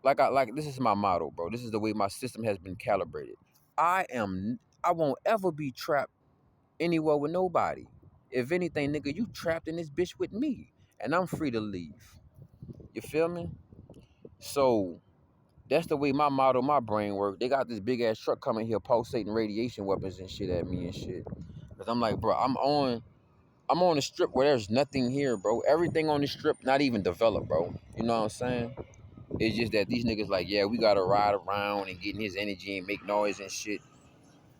like this is my motto, bro. This is the way my system has been calibrated. I won't ever be trapped anywhere with nobody. If anything, nigga, you trapped in this bitch with me, and I'm free to leave. You feel me? So that's the way my model, my brain works. They got this big ass truck coming here, pulsating radiation weapons and shit at me and shit. Cause I'm like, bro, I'm on a strip where there's nothing here, bro. Everything on the strip not even developed, bro. You know what I'm saying? It's just that these niggas like, yeah, we gotta ride around and get in his energy and make noise and shit.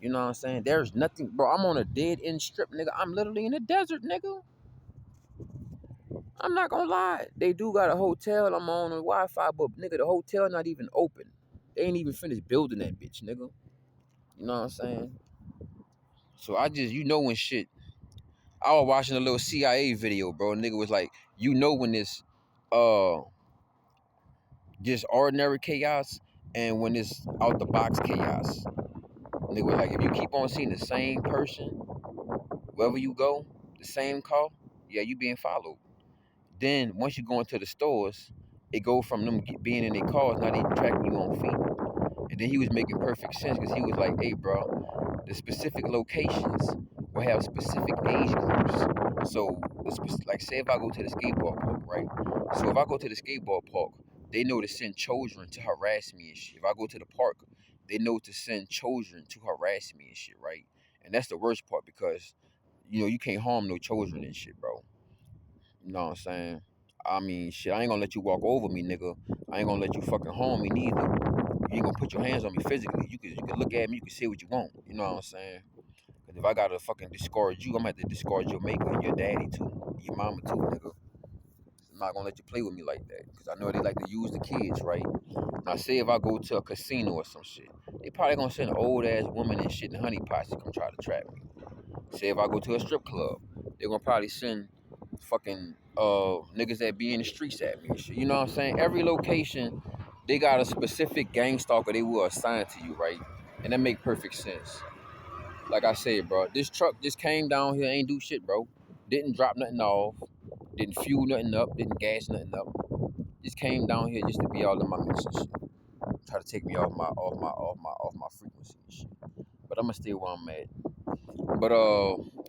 You know what I'm saying? There's nothing, bro. I'm on a dead end strip, nigga. I'm literally in the desert, nigga. I'm not gonna lie. They do got a hotel. I'm on Wi-Fi, but nigga, the hotel not even open. They ain't even finished building that bitch, nigga. You know what I'm saying? So I just, when shit. I was watching a little CIA video, bro. Nigga was like, when this, uh, just ordinary chaos and when it's out the box chaos. Nigga was like, if you keep on seeing the same person wherever you go, the same car, yeah, you being followed. Then once you go into the stores, it go from them being in their cars, not even tracking you on feet. And then he was making perfect sense because he was like, hey, bro, the specific locations will have specific age groups. So, like, say if I go to the skateboard park, right? So if I go to the skateboard park, they know to send children to harass me and shit. If I go to the park, they know to send children to harass me and shit, right? And that's the worst part because, you can't harm no children and shit, bro. You know what I'm saying? I mean, shit, I ain't gonna let you walk over me, nigga. I ain't gonna let you fucking harm me neither. You ain't gonna put your hands on me physically. You can look at me, you can say what you want. You know what I'm saying? Because if I gotta fucking discourage you, I'm gonna have to discourage your maker and your daddy too. Your mama too, nigga. I'm not gonna let you play with me like that. Because I know they like to use the kids, right? Now, say if I go to a casino or some shit, they probably gonna send an old ass woman and shit in honey pots to come try to trap me. Say if I go to a strip club, they're gonna probably send fucking niggas that be in the streets at me and shit. You know what I'm saying? Every location, they got a specific gang stalker they will assign to you, right? And that make perfect sense. Like I said, bro, this truck just came down here, ain't do shit, bro. Didn't drop nothing off, didn't fuel nothing up, didn't gas nothing up. Just came down here just to be all in my mix and shit. Try to take me off my frequency and shit. But I'ma stay where I'm at. But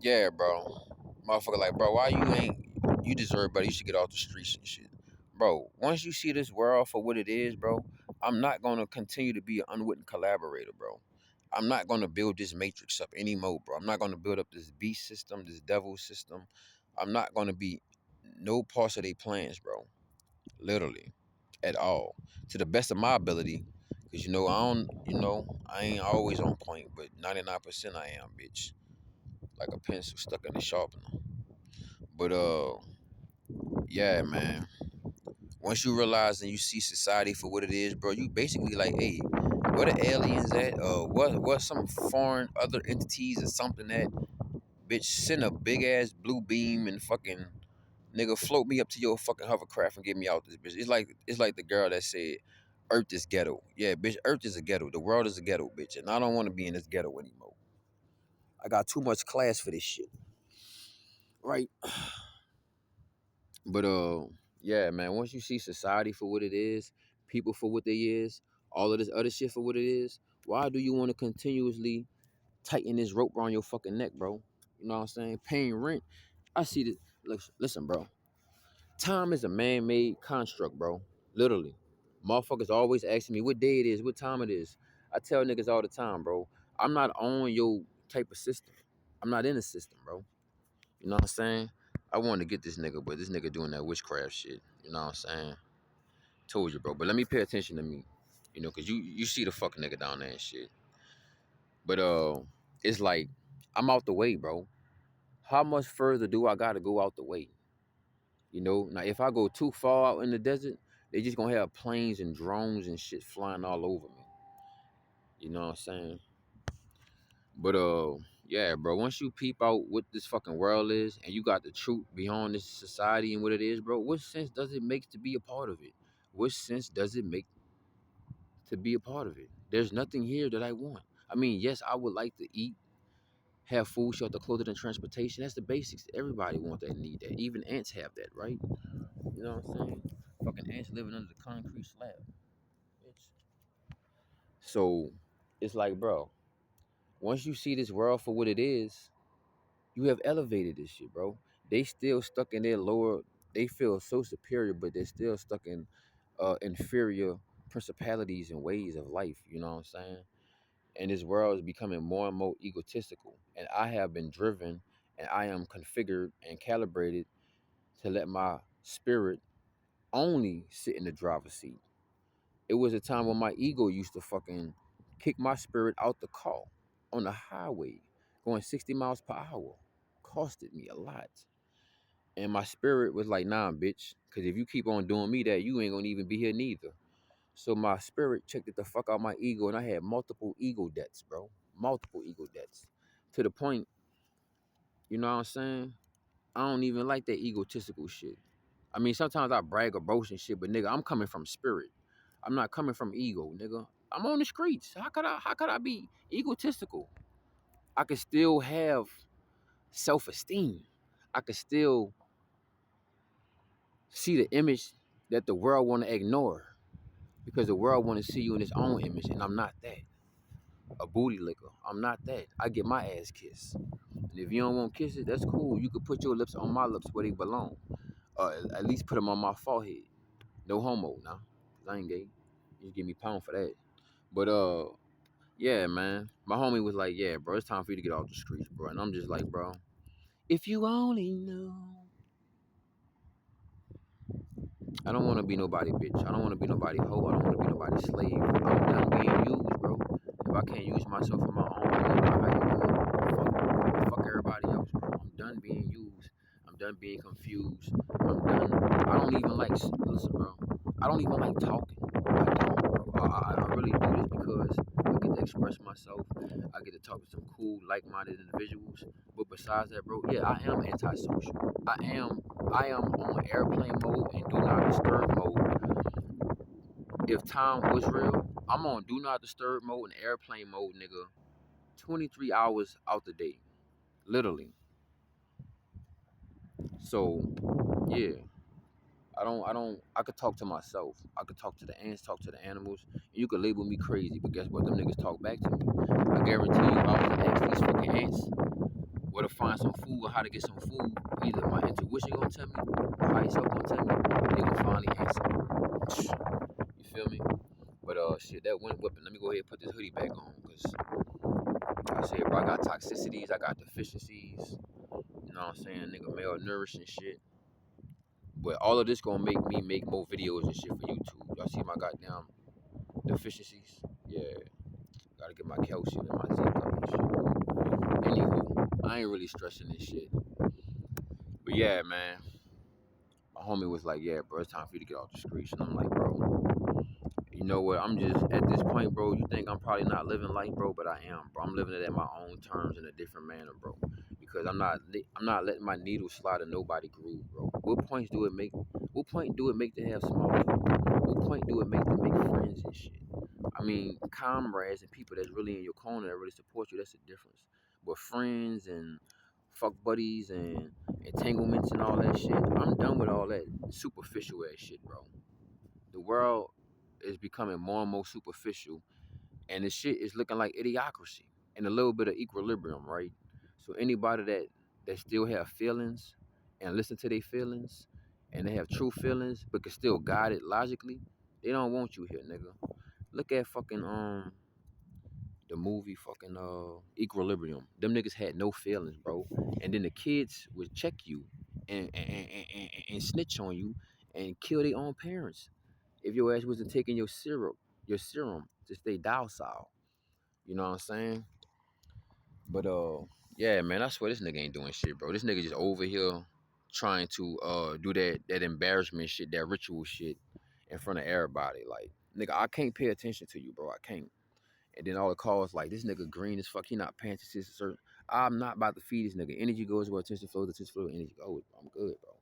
yeah, bro. Motherfucker like, bro, why you ain't you deserve better, you should get off the streets and shit. Bro, once you see this world for what it is, bro, I'm not gonna continue to be an unwitting collaborator, bro. I'm not gonna build this matrix up anymore, bro. I'm not gonna build up this beast system, this devil system. I'm not gonna be no parts of their plans, bro. Literally. At all. To the best of my ability. Cause I ain't always on point, but 99% I am, bitch. Like a pencil stuck in the sharpener. But yeah, man. Once you realize and you see society for what it is, bro, you basically like, hey, where the aliens at? What some foreign other entities or something that bitch send a big ass blue beam and fucking nigga float me up to your fucking hovercraft and get me out this bitch. It's like the girl that said Earth is ghetto. Yeah, bitch, Earth is a ghetto. The world is a ghetto, bitch. And I don't want to be in this ghetto anymore. I got too much class for this shit. Right? But yeah, man. Once you see society for what it is, people for what they is, all of this other shit for what it is, why do you want to continuously tighten this rope around your fucking neck, bro? You know what I'm saying? Paying rent. I see this. Listen, bro. Time is a man-made construct, bro. Literally. Motherfuckers always asking me what day it is, what time it is. I tell niggas all the time, bro. I'm not on your type of system. I'm not in the system, bro. You know what I'm saying? I wanted to get this nigga, but this nigga doing that witchcraft shit. You know what I'm saying? Told you, bro. But let me pay attention to me. You know, cause you see the fucking nigga down there and shit. But it's like I'm out the way, bro. How much further do I gotta go out the way? You know, now if I go too far out in the desert, they just gonna have planes and drones and shit flying all over me. You know what I'm saying? But yeah, bro. Once you peep out what this fucking world is, and you got the truth beyond this society and what it is, bro, what sense does it make to be a part of it? What sense does it make to be a part of it? There's nothing here that I want. I mean, yes, I would like to eat, have food, shelter, clothing, and transportation. That's the basics. Everybody want that and need that. Even ants have that, right? You know what I'm saying? Fucking ants living under the concrete slab. Bitch. So it's like, bro, once you see this world for what it is, you have elevated this shit, bro. They still stuck in their lower. They feel so superior, but they're still stuck in inferior principalities and ways of life. You know what I'm saying? And this world is becoming more and more egotistical. And I have been driven, and I am configured and calibrated to let my spirit only sit in the driver's seat. It was a time when my ego used to fucking kick my spirit out the car on the highway, going 60 miles per hour. Costed me a lot. And my spirit was like, nah, bitch, because if you keep on doing me that, you ain't gonna even be here neither. So my spirit checked it the fuck out my ego, and I had multiple ego debts, bro. Multiple ego debts. To the point, you know what I'm saying? I don't even like that egotistical shit. I mean, sometimes I brag or boast and shit, but nigga, I'm coming from spirit. I'm not coming from ego, nigga. I'm on the streets. How could I be egotistical? I could still have self-esteem. I could still see the image that the world want to ignore because the world want to see you in its own image, and I'm not that. A booty licker. I'm not that. I get my ass kissed. And if you don't want kisses, that's cool. You could put your lips on my lips where they belong. At least put them on my forehead. No homo, nah. 'Cause I ain't gay. You just give me pound for that. But yeah, man. My homie was like, yeah, bro, it's time for you to get off the streets, bro. And I'm just like, bro, if you only knew. I don't want to be nobody bitch. I don't want to be nobody hoe. I don't want to be nobody slave. I'm done being used, bro. If I can't use myself for my own way, bro, how you good? Fuck everybody else, bro. I'm done being used. I'm done being confused. I'm done. I don't even like, listen, bro. I don't even like talking. I don't, bro. I really do this because I get to express myself. I get to talk to some cool, like-minded individuals. But besides that, bro, yeah, I am antisocial. I am on airplane mode and do not disturb mode. If time was real, I'm on do not disturb mode and airplane mode, nigga. 23 hours out the day, literally. So, yeah. I could talk to myself. I could talk to the ants, talk to the animals. And you could label me crazy, but guess what? Them niggas talk back to me. I guarantee you, if I was to ask these fucking ants where to find some food or how to get some food, either my intuition gonna tell me or higher self gonna tell me, they gonna finally answer me. You feel me? But shit, that went whipping. Let me go ahead and put this hoodie back on, cause I said, bro, I got toxicities, I got deficiencies. You know what I'm saying? Nigga, malnourished and shit. But all of this gonna make me make more videos and shit for YouTube. Y'all see my goddamn deficiencies? Yeah, gotta get my calcium and my zinc up and shit. Anywho, I ain't really stressing this shit. But yeah, man, my homie was like, yeah, bro, it's time for you to get off the streets. And I'm like, bro, you know what? I'm just at this point, bro. You think I'm probably not living life, bro, but I am, bro. I'm living it at my own terms in a different manner, bro. Because I'm not letting my needle slide in nobody groove, bro. What points do it make? What point do it make to have small talk? What point do it make to make friends and shit? I mean, comrades and people that's really in your corner that really support you, that's the difference. But friends and fuck buddies and entanglements and all that shit, I'm done with all that superficial ass shit, bro. The world is becoming more and more superficial, and the shit is looking like idiocracy and a little bit of equilibrium, right? So anybody that still have feelings and listen to their feelings and they have true feelings but can still guide it logically, they don't want you here, nigga. Look at fucking the movie fucking Equilibrium. Them niggas had no feelings, bro. And then the kids would check you and snitch on you and kill their own parents if your ass wasn't taking your serum to stay docile. You know what I'm saying? But yeah, man, I swear this nigga ain't doing shit, bro. This nigga just over here trying to do that embarrassment shit, that ritual shit in front of everybody. Like, nigga, I can't pay attention to you, bro. I can't. And then all the calls like, this nigga green as fuck. He not paying attention to certain. I'm not about to feed this nigga. Energy goes where attention flows. Attention flows, energy goes. I'm good, bro.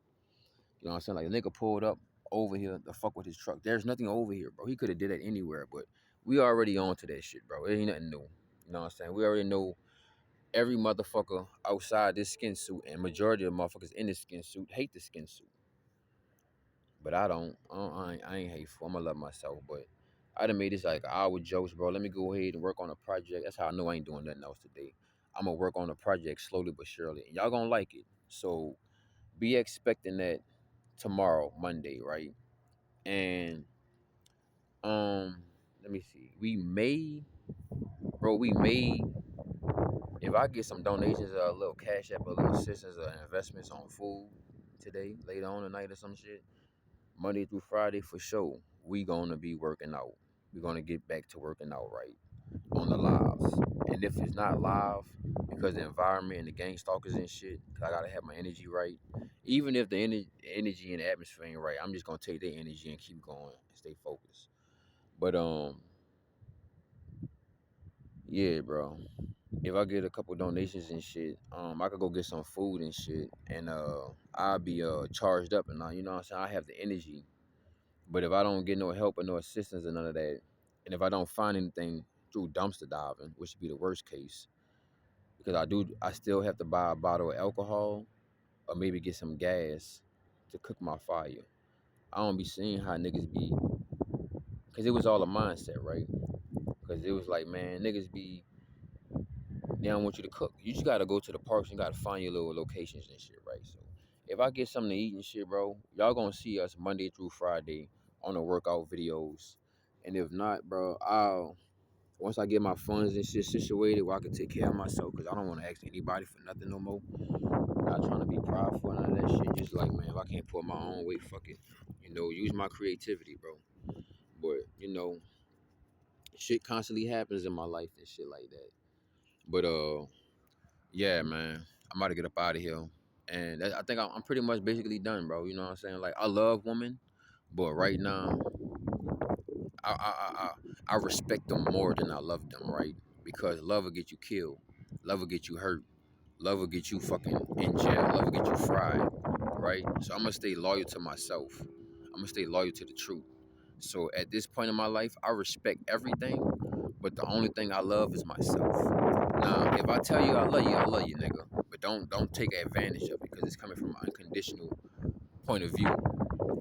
You know what I'm saying? Like, a nigga pulled up over here to fuck with his truck. There's nothing over here, bro. He could have did that anywhere, but we already on to that shit, bro. It ain't nothing new. You know what I'm saying? We already know every motherfucker outside this skin suit and majority of motherfuckers in this skin suit hate the skin suit. But I don't. I ain't hateful. I'ma love myself. But I done made this like hour jokes, bro. Let me go ahead and work on a project. That's how I know I ain't doing nothing else today. I'm gonna work on a project slowly but surely. And y'all gonna like it. So be expecting that tomorrow, Monday, right? And let me see. We may, if I get some donations, a little cash app, a little assistance, or investments on food today, later on tonight or some shit, Monday through Friday for sure, we gonna be working out. We're gonna get back to working out right on the lives. And if it's not live, because the environment and the gang stalkers and shit, 'cause I gotta have my energy right. Even if the energy and the atmosphere ain't right, I'm just gonna take their energy and keep going and stay focused. But yeah, bro. If I get a couple donations and shit, I could go get some food and shit, and I'll be charged up, and you know what I'm saying, I have the energy. But if I don't get no help or no assistance or none of that, and if I don't find anything through dumpster diving, which would be the worst case, because I still have to buy a bottle of alcohol or maybe get some gas to cook my fire. I don't be seeing how niggas be, because it was all a mindset, right? Because it was like, man, niggas be, they don't want you to cook. You just gotta go to the parks and gotta find your little locations and shit, right? So if I get something to eat and shit, bro, y'all gonna see us Monday through Friday on the workout videos. And if not, bro, once I get my funds and shit situated where I can take care of myself, because I don't want to ask anybody for nothing no more. Not trying to be prideful and none of that shit. Just like, man, if I can't pull my own weight, fuck it. You know, use my creativity, bro. But, you know, shit constantly happens in my life and shit like that. But, yeah, man, I'm about to get up out of here. And I think I'm pretty much basically done, bro. You know what I'm saying? Like, I love women, but right now, I, I, I, I I respect them more than I love them, right? Because love will get you killed. Love will get you hurt. Love will get you fucking in jail. Love will get you fried, right? So I'm gonna stay loyal to myself. I'm gonna stay loyal to the truth. So at this point in my life, I respect everything, but the only thing I love is myself. Now, if I tell you, I love you, nigga. But don't take advantage of it because it's coming from an unconditional point of view.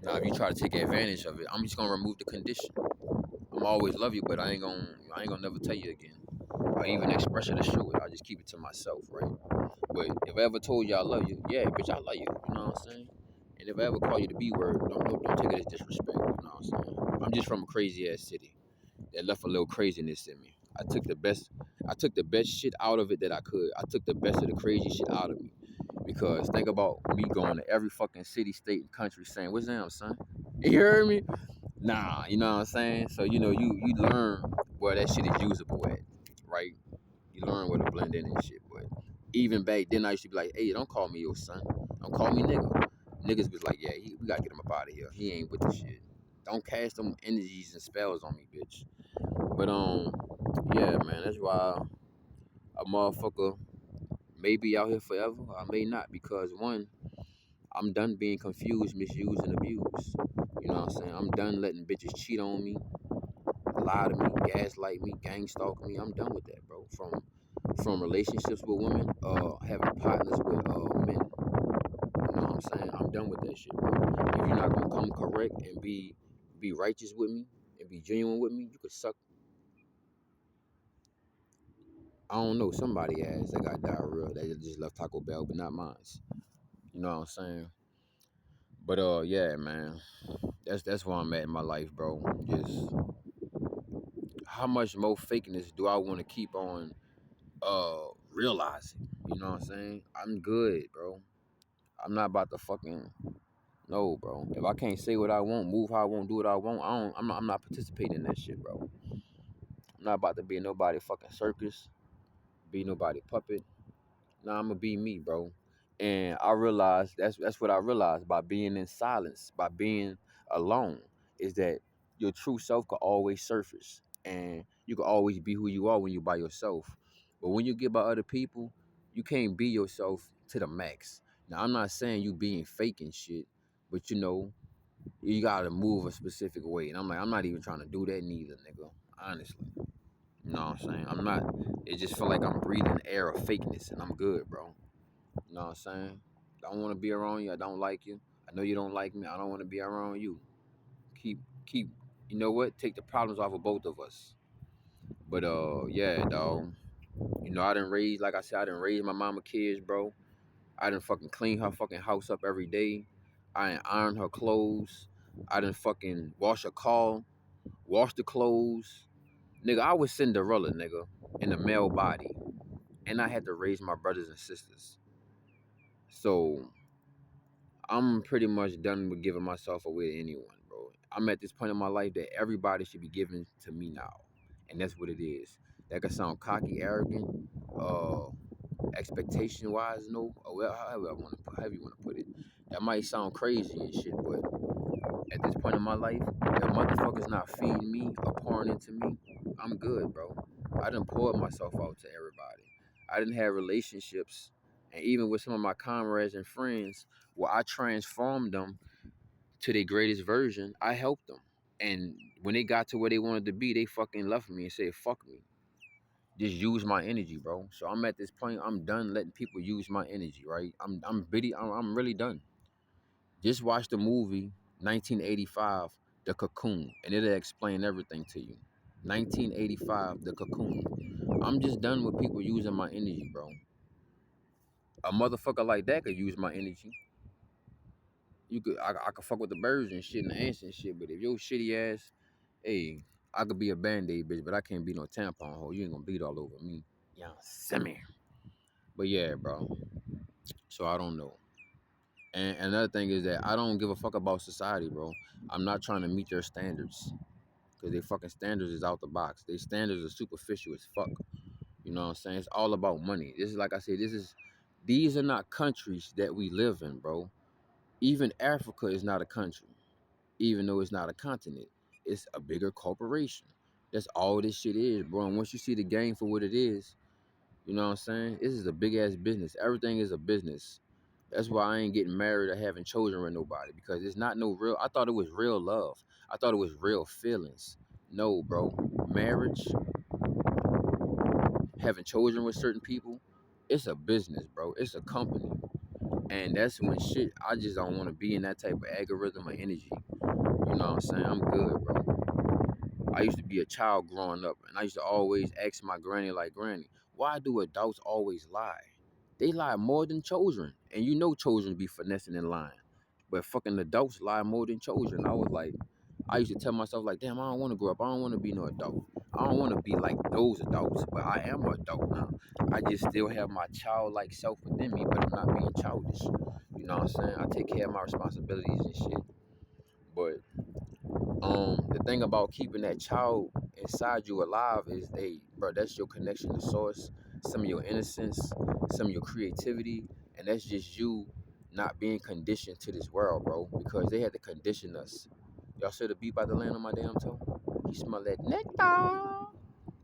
Now, if you try to take advantage of it, I'm just gonna remove the condition. I'm always love you, but I ain't gonna never tell you again, or even express it or show it. I just keep it to myself, right? But if I ever told you I love you, yeah, bitch, I love you. You know what I'm saying? And if I ever call you the B word, don't take it as disrespect. You know what I'm saying? I'm just from a crazy ass city that left a little craziness in me. I took the best shit out of it that I could. I took the best of the crazy shit out of me. Because think about me going to every fucking city, state, and country saying, "What's that, son?" You heard me? Nah, you know what I'm saying? So you know you learn where that shit is usable at, right? You learn where to blend in and shit. But even back then, I used to be like, "Hey, don't call me your son. Don't call me nigga." Niggas was like, "Yeah, we gotta get him up out of here. He ain't with the shit. Don't cast them energies and spells on me, bitch." But yeah, man, that's why a motherfucker may be out here forever. I may not, because one, I'm done being confused, misused, and abused. You know what I'm saying? I'm done letting bitches cheat on me, lie to me, gaslight me, gang stalk me. I'm done with that, bro. From relationships with women, having partners with men. You know what I'm saying? I'm done with that shit, bro. If you're not gonna come correct and be righteous with me and be genuine with me, you could suck. I don't know, somebody ass that got diarrhea that just left Taco Bell, but not mine. You know what I'm saying? But yeah, man, that's where I'm at in my life, bro. Just how much more fakeness do I want to keep on realizing? You know what I'm saying? I'm good, bro. I'm not about to fucking no, bro. If I can't say what I want, move how I want, do what I want, I'm not participating in that shit, bro. I'm not about to be nobody fucking circus, be nobody puppet. Nah, I'm gonna be me, bro. And I realized that's what I realized by being in silence, by being alone, is that your true self could always surface, and you can always be who you are when you're by yourself. But when you get by other people, you can't be yourself to the max. Now, I'm not saying you being fake and shit, but you know, you gotta move a specific way. And I'm not even trying to do that neither, nigga. Honestly. You know what I'm saying? I'm not. It just feel like I'm breathing air of fakeness, and I'm good, bro. You know what I'm saying? I don't want to be around you. I don't like you. I know you don't like me. I don't want to be around you. Keep. You know what? Take the problems off of both of us. But yeah, dog. You know, I didn't raise, like I said, I didn't raise my mama kids, bro. I didn't fucking clean her fucking house up every day. I didn't iron her clothes. I didn't fucking wash her car, wash the clothes. Nigga, I was Cinderella, nigga, in the male body. And I had to raise my brothers and sisters. So I'm pretty much done with giving myself away to anyone, bro. I'm at this point in my life that everybody should be giving to me now. And that's what it is. That could sound cocky, arrogant, uh, expectation wise, no, or well, however you want to put it. That might sound crazy and shit, but at this point in my life, if motherfuckers not feeding me or pouring into me, I'm good, bro. I done poured myself out to everybody. I didn't have relationships, and even with some of my comrades and friends, where I transformed them to their greatest version, I helped them. And when they got to where they wanted to be, they fucking left me and said, fuck me. Just use my energy, bro. So I'm at this point, I'm done letting people use my energy, right? I'm really done. Just watch the movie 1985, The Cocoon, and it'll explain everything to you. 1985, The Cocoon. I'm just done with people using my energy, bro. A motherfucker like that could use my energy. I could fuck with the birds and shit and the ants and shit, but if your shitty ass, hey, I could be a band-aid bitch, but I can't be no tampon hole. You ain't gonna bleed all over me. Yeah, semi. But yeah, bro. So I don't know. And another thing is that I don't give a fuck about society, bro. I'm not trying to meet their standards. Because their fucking standards is out the box. Their standards are superficial as fuck. You know what I'm saying? It's all about money. This is like I said, these are not countries that we live in, bro. Even Africa is not a country, even though it's not a continent. It's a bigger corporation. That's all this shit is, bro. And once you see the game for what it is, you know what I'm saying? This is a big ass business. Everything is a business. That's why I ain't getting married or having children with nobody, because it's not no real. I thought it was real love. I thought it was real feelings. No, bro. Marriage, having children with certain people, it's a business, bro. It's a company. And that's when shit, I just don't want to be in that type of algorithm or energy. You know what I'm saying? I'm good, bro. I used to be a child growing up, and I used to always ask my granny, like, Granny, why do adults always lie? They lie more than children. And you know children be finessing and lying. But fucking adults lie more than children. I used to tell myself, like, damn, I don't want to grow up. I don't want to be no adult. I don't want to be like those adults. But I am an adult now. I just still have my childlike self within me, but I'm not being childish. You know what I'm saying? I take care of my responsibilities and shit. But the thing about keeping that child inside you alive is, hey, bro, that's your connection to source, some of your innocence, some of your creativity, and that's just you not being conditioned to this world, bro, because they had to condition us. Y'all see the beat by the land on my damn toe? You smell that nectar.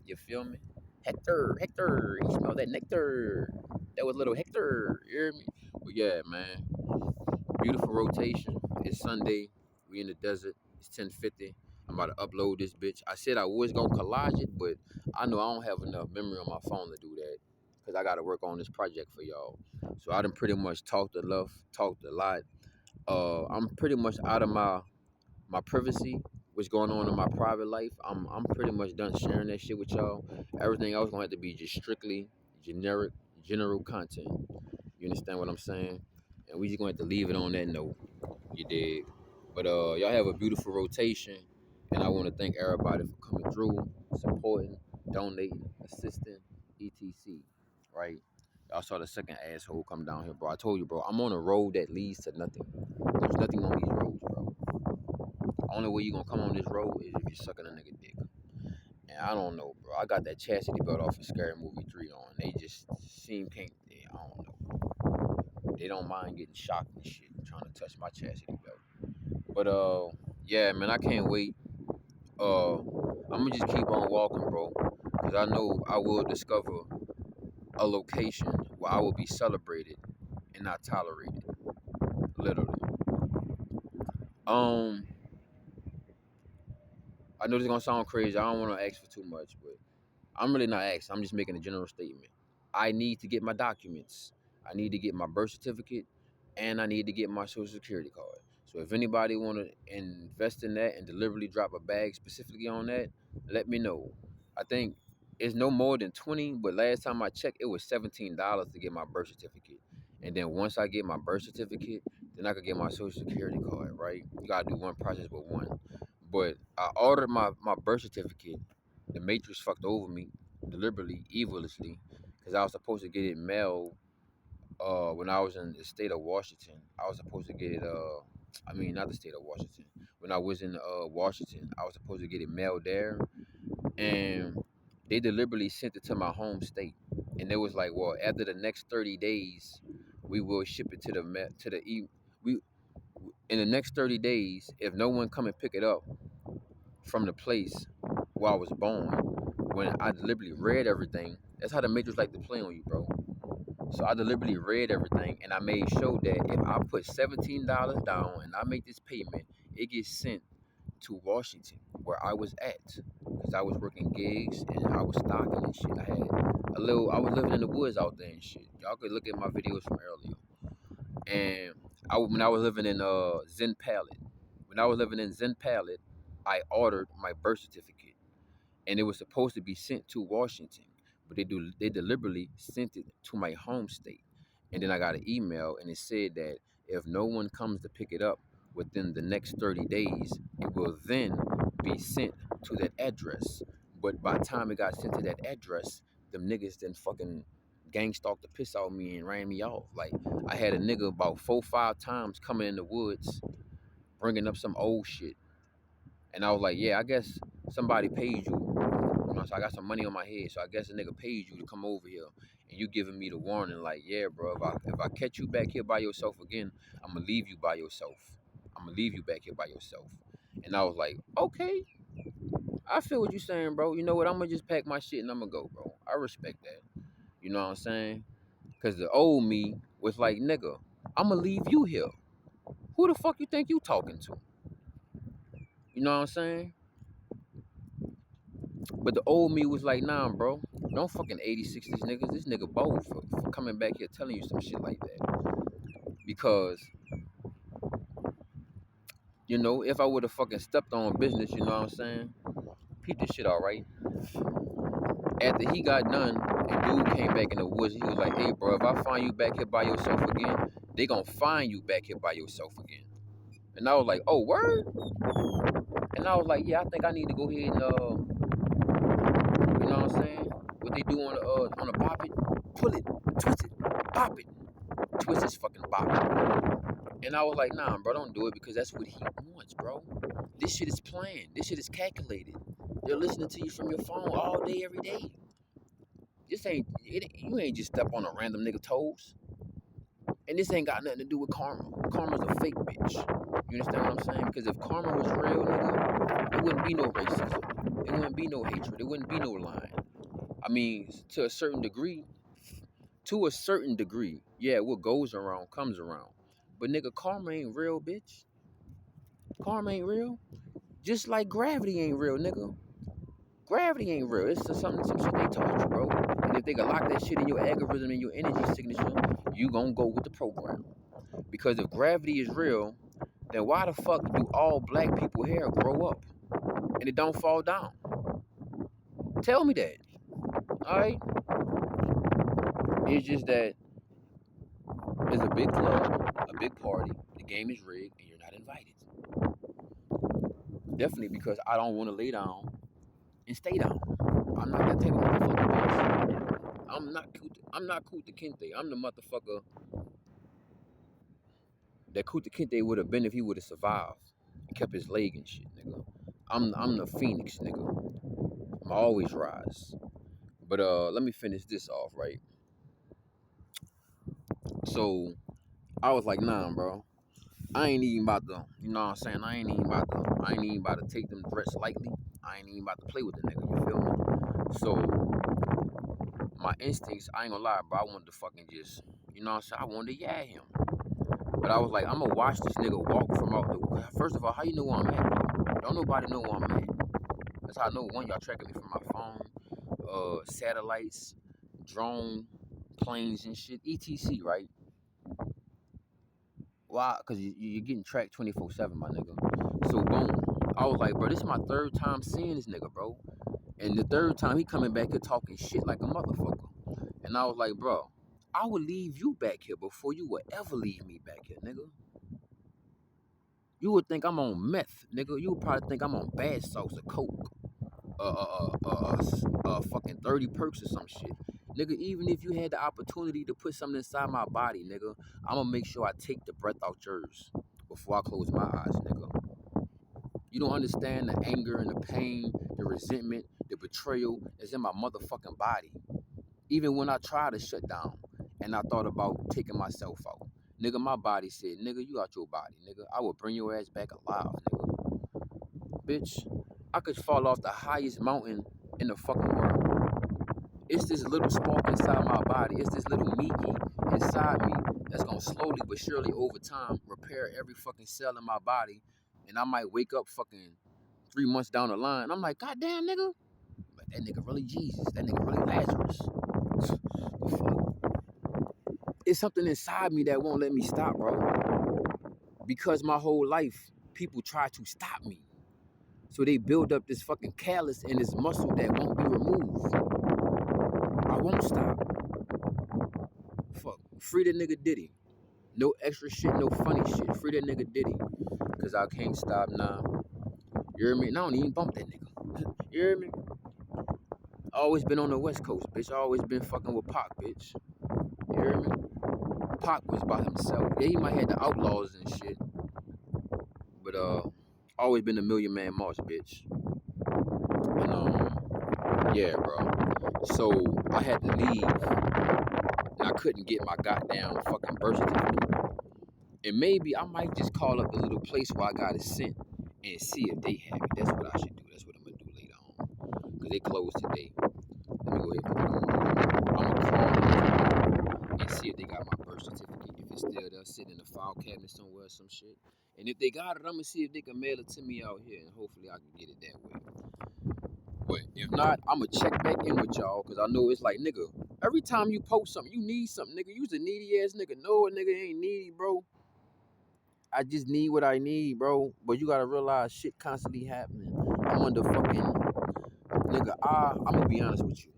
You feel me? Hector, Hector, he smelled that nectar. That was little Hector, you hear me? But yeah, man, beautiful rotation. It's Sunday. We in the desert. It's 10:50. I'm about to upload this bitch. I said I was gonna collage it, but I know I don't have enough memory on my phone to do that, because I gotta work on this project for y'all. So I done pretty much talked enough, talked a lot. I'm pretty much out of my privacy, what's going on in my private life. I'm pretty much done sharing that shit with y'all. Everything else gonna have to be just strictly generic, general content. You understand what I'm saying? And we just gonna have to leave it on that note. You dig? But y'all have a beautiful rotation, and I want to thank everybody for coming through, supporting, donating, assisting, etc. Right? I saw the second asshole come down here, bro. I told you, bro. I'm on a road that leads to nothing. There's nothing on these roads, bro. Only way you gonna come on this road is if you're sucking a nigga dick. And I don't know, bro. I got that chastity belt off of Scary Movie 3 on. They just I don't know. They don't mind getting shocked and shit, trying to touch my chastity belt. But yeah, man, I can't wait. I'm gonna just keep on walking, bro, because I know I will discover a location where I will be celebrated and not tolerated, literally. Um, I know this is gonna sound crazy. I don't want to ask for too much, but I'm really not asking. I'm just making a general statement. I need to get my documents. I need to get my birth certificate, and I need to get my social security card. So if anybody want to invest in that and deliberately drop a bag specifically on that, let me know. I think it's no more than 20, but last time I checked, it was $17 to get my birth certificate. And then once I get my birth certificate, then I could get my social security card, right? You gotta do one process with one. But I ordered my birth certificate. The Matrix fucked over me deliberately, evilishly, because I was supposed to get it mailed when I was in the state of Washington. I was supposed to get it I mean not the state of Washington. When I was in Washington, I was supposed to get it mailed there, and they deliberately sent it to my home state. And it was like, well, after the next 30 days, we will ship it to we in the next 30 days, if no one come and pick it up from the place where I was born, when I deliberately read everything. That's how the Matrix like to play on you, bro. So I deliberately read everything, and I made sure that if I put $17 down and I make this payment, it gets sent to Washington, where I was at, because I was working gigs and I was stocking and shit. I was living in the woods out there and shit. Y'all could look at my videos from earlier. And when I was living in Zen Palette, I ordered my birth certificate, and it was supposed to be sent to Washington, but they deliberately sent it to my home state. And then I got an email, and it said that if no one comes to pick it up within the next 30 days, it will then be sent to that address. But by the time it got sent to that address, them niggas then fucking gang stalked the piss out of me and ran me off. Like, I had a nigga about 4-5 times coming in the woods, bringing up some old shit. And I was like, yeah, I guess somebody paid you. You know, so I got some money on my head. So I guess a nigga paid you to come over here. And you giving me the warning, like, yeah, bro, if I catch you back here by yourself again, I'm going to leave you by yourself. I'm going to leave you back here by yourself. And I was like, okay, I feel what you're saying, bro. You know what? I'm going to just pack my shit and I'm going to go, bro. I respect that. You know what I'm saying? Because the old me was like, nigga, I'm going to leave you here. Who the fuck you think you talking to? You know what I'm saying? But the old me was like, nah, bro. Don't fucking 86 these niggas. This nigga bold for coming back here telling you some shit like that. Because, you know, if I would have fucking stepped on business, you know what I'm saying? Peep this shit out, right? After he got done, and dude came back in the woods, he was like, hey, bro, if I find you back here by yourself again, they gonna find you back here by yourself again. And I was like, oh, word? And I was like, yeah, I think I need to go ahead and, you know what I'm saying? What they do on a bop it, pull it, twist it, bop it, twist this fucking bop it. And I was like, nah, bro, don't do it, because that's what he wants, bro. This shit is planned. This shit is calculated. They're listening to you from your phone all day, every day. You ain't just step on a random nigga toes. And this ain't got nothing to do with karma. Karma's a fake bitch. You understand what I'm saying? Because if karma was real, nigga, it wouldn't be no racism. It wouldn't be no hatred. It wouldn't be no lying. I mean, to a certain degree, yeah, what goes around comes around. But nigga, karma ain't real, bitch. Karma ain't real. Just like gravity ain't real, nigga. Gravity ain't real. It's just some shit they taught you, bro. And if they can lock that shit in your algorithm and your energy signature, you gonna go with the program. Because if gravity is real, then why the fuck do all black people hair grow up and it don't fall down? Tell me that. Alright? It's just that it's a big club, a big party, the game is rigged, and you're not invited. Definitely because I don't want to lay down and stay down. I'm not that type of motherfucker, bitch. I'm not cute. I'm not Kuta Kinte. I'm the motherfucker that Kuta Kinte would have been if he would have survived and kept his leg and shit, nigga. I'm the phoenix, nigga. I'm always rise. But let me finish this off, right? So I was like, nah, bro. I ain't even about to, you know what I'm saying? I ain't even about to take them threats lightly. I ain't even about to play with the nigga, you feel me? So my instincts, I ain't gonna lie, bro. I wanted to fucking just, you know what I'm saying? I wanted to yeah him. But I was like, I'm gonna watch this nigga walk from out the. First of all, how you know where I'm at, bro? Don't nobody know where I'm at. That's how I know. One, y'all tracking me from my phone, satellites, drone, planes and shit, etc. Right? Why? Cause you're getting tracked 24/7, my nigga. So boom, I was like, bro, this is my third time seeing this nigga, bro. And the third time he coming back here talking shit like a motherfucker. And I was like, bro, I would leave you back here before you would ever leave me back here, nigga. You would think I'm on meth, nigga. You would probably think I'm on bad sauce or coke. Fucking 30 perks or some shit. Nigga, even if you had the opportunity to put something inside my body, nigga, I'm gonna make sure I take the breath out yours before I close my eyes, nigga. You don't understand the anger and the pain, the resentment, the betrayal that's in my motherfucking body. Even when I tried to shut down and I thought about taking myself out, nigga, my body said, nigga, you out your body, nigga. I will bring your ass back alive, nigga. Bitch, I could fall off the highest mountain in the fucking world. It's this little spark inside my body. It's this little Mickey inside me that's gonna slowly but surely over time repair every fucking cell in my body. And I might wake up fucking 3 months down the line. I'm like, God damn, nigga. Like, that nigga really Jesus. That nigga really Lazarus. It's something inside me that won't let me stop, bro. Because my whole life, people try to stop me. So they build up this fucking callus and this muscle that won't be removed. I won't stop. Fuck. Free the nigga Diddy. No extra shit, no funny shit. Free that nigga Diddy. Cause I can't stop now. You hear me? And I don't even bump that nigga. You hear me? I always been on the West Coast, bitch. I always been fucking with Pac, bitch. You hear me? Pac was by himself. Yeah, he might have the outlaws and shit. But always been a Million Man March, bitch. And yeah, bro. So I had to leave. And I couldn't get my goddamn fucking birth certificate. And maybe I might just call up the little place where I got it sent and see if they have it. That's what I should do. That's what I'm gonna do later on. Because they closed today. Let me go ahead and put it on. I'm gonna call them and see if they got my birth certificate. If it's still there, sitting in the file cabinet somewhere or some shit. And if they got it, I'm gonna see if they can mail it to me out here, and hopefully I can get it that way. But if not, I'm gonna check back in with y'all, because I know it's like, nigga, every time you post something, you need something, nigga. You's a needy ass nigga. No, a nigga ain't needy, bro. I just need what I need, bro. But you gotta realize shit constantly happening. I'm under fucking, nigga, I'm gonna be honest with you.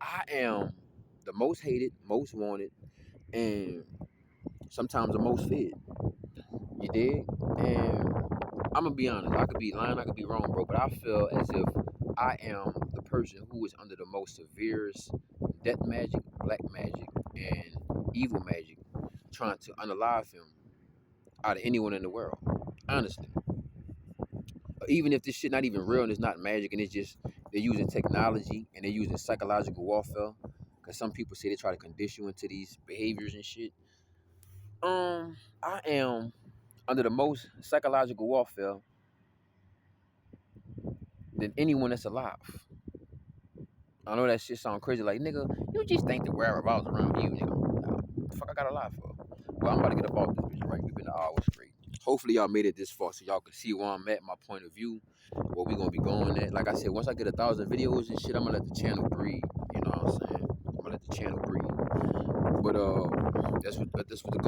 I am the most hated, most wanted, and sometimes the most fed. You dig? And I'm gonna be honest. I could be lying, I could be wrong, bro. But I feel as if I am the person who is under the most severest death magic, black magic, and evil magic, trying to unalive him out of anyone in the world. Honestly. Even if this shit not even real and it's not magic and it's just they're using technology and they're using psychological warfare, because some people say they try to condition you into these behaviors and shit. I am under the most psychological warfare than anyone that's alive. I know that shit sound crazy, like, nigga, you just think the whereabouts around you, nigga. Nah, what the fuck I got alive for? Well, I'm about to get up off this bitch, right? We've been an hour straight. Hopefully y'all made it this far so y'all can see where I'm at, my point of view, where we gonna be going at. Like I said, once I get 1,000 videos and shit, I'm gonna let the channel breathe. You know what I'm saying? I'm gonna let the channel breathe. But that's what the goal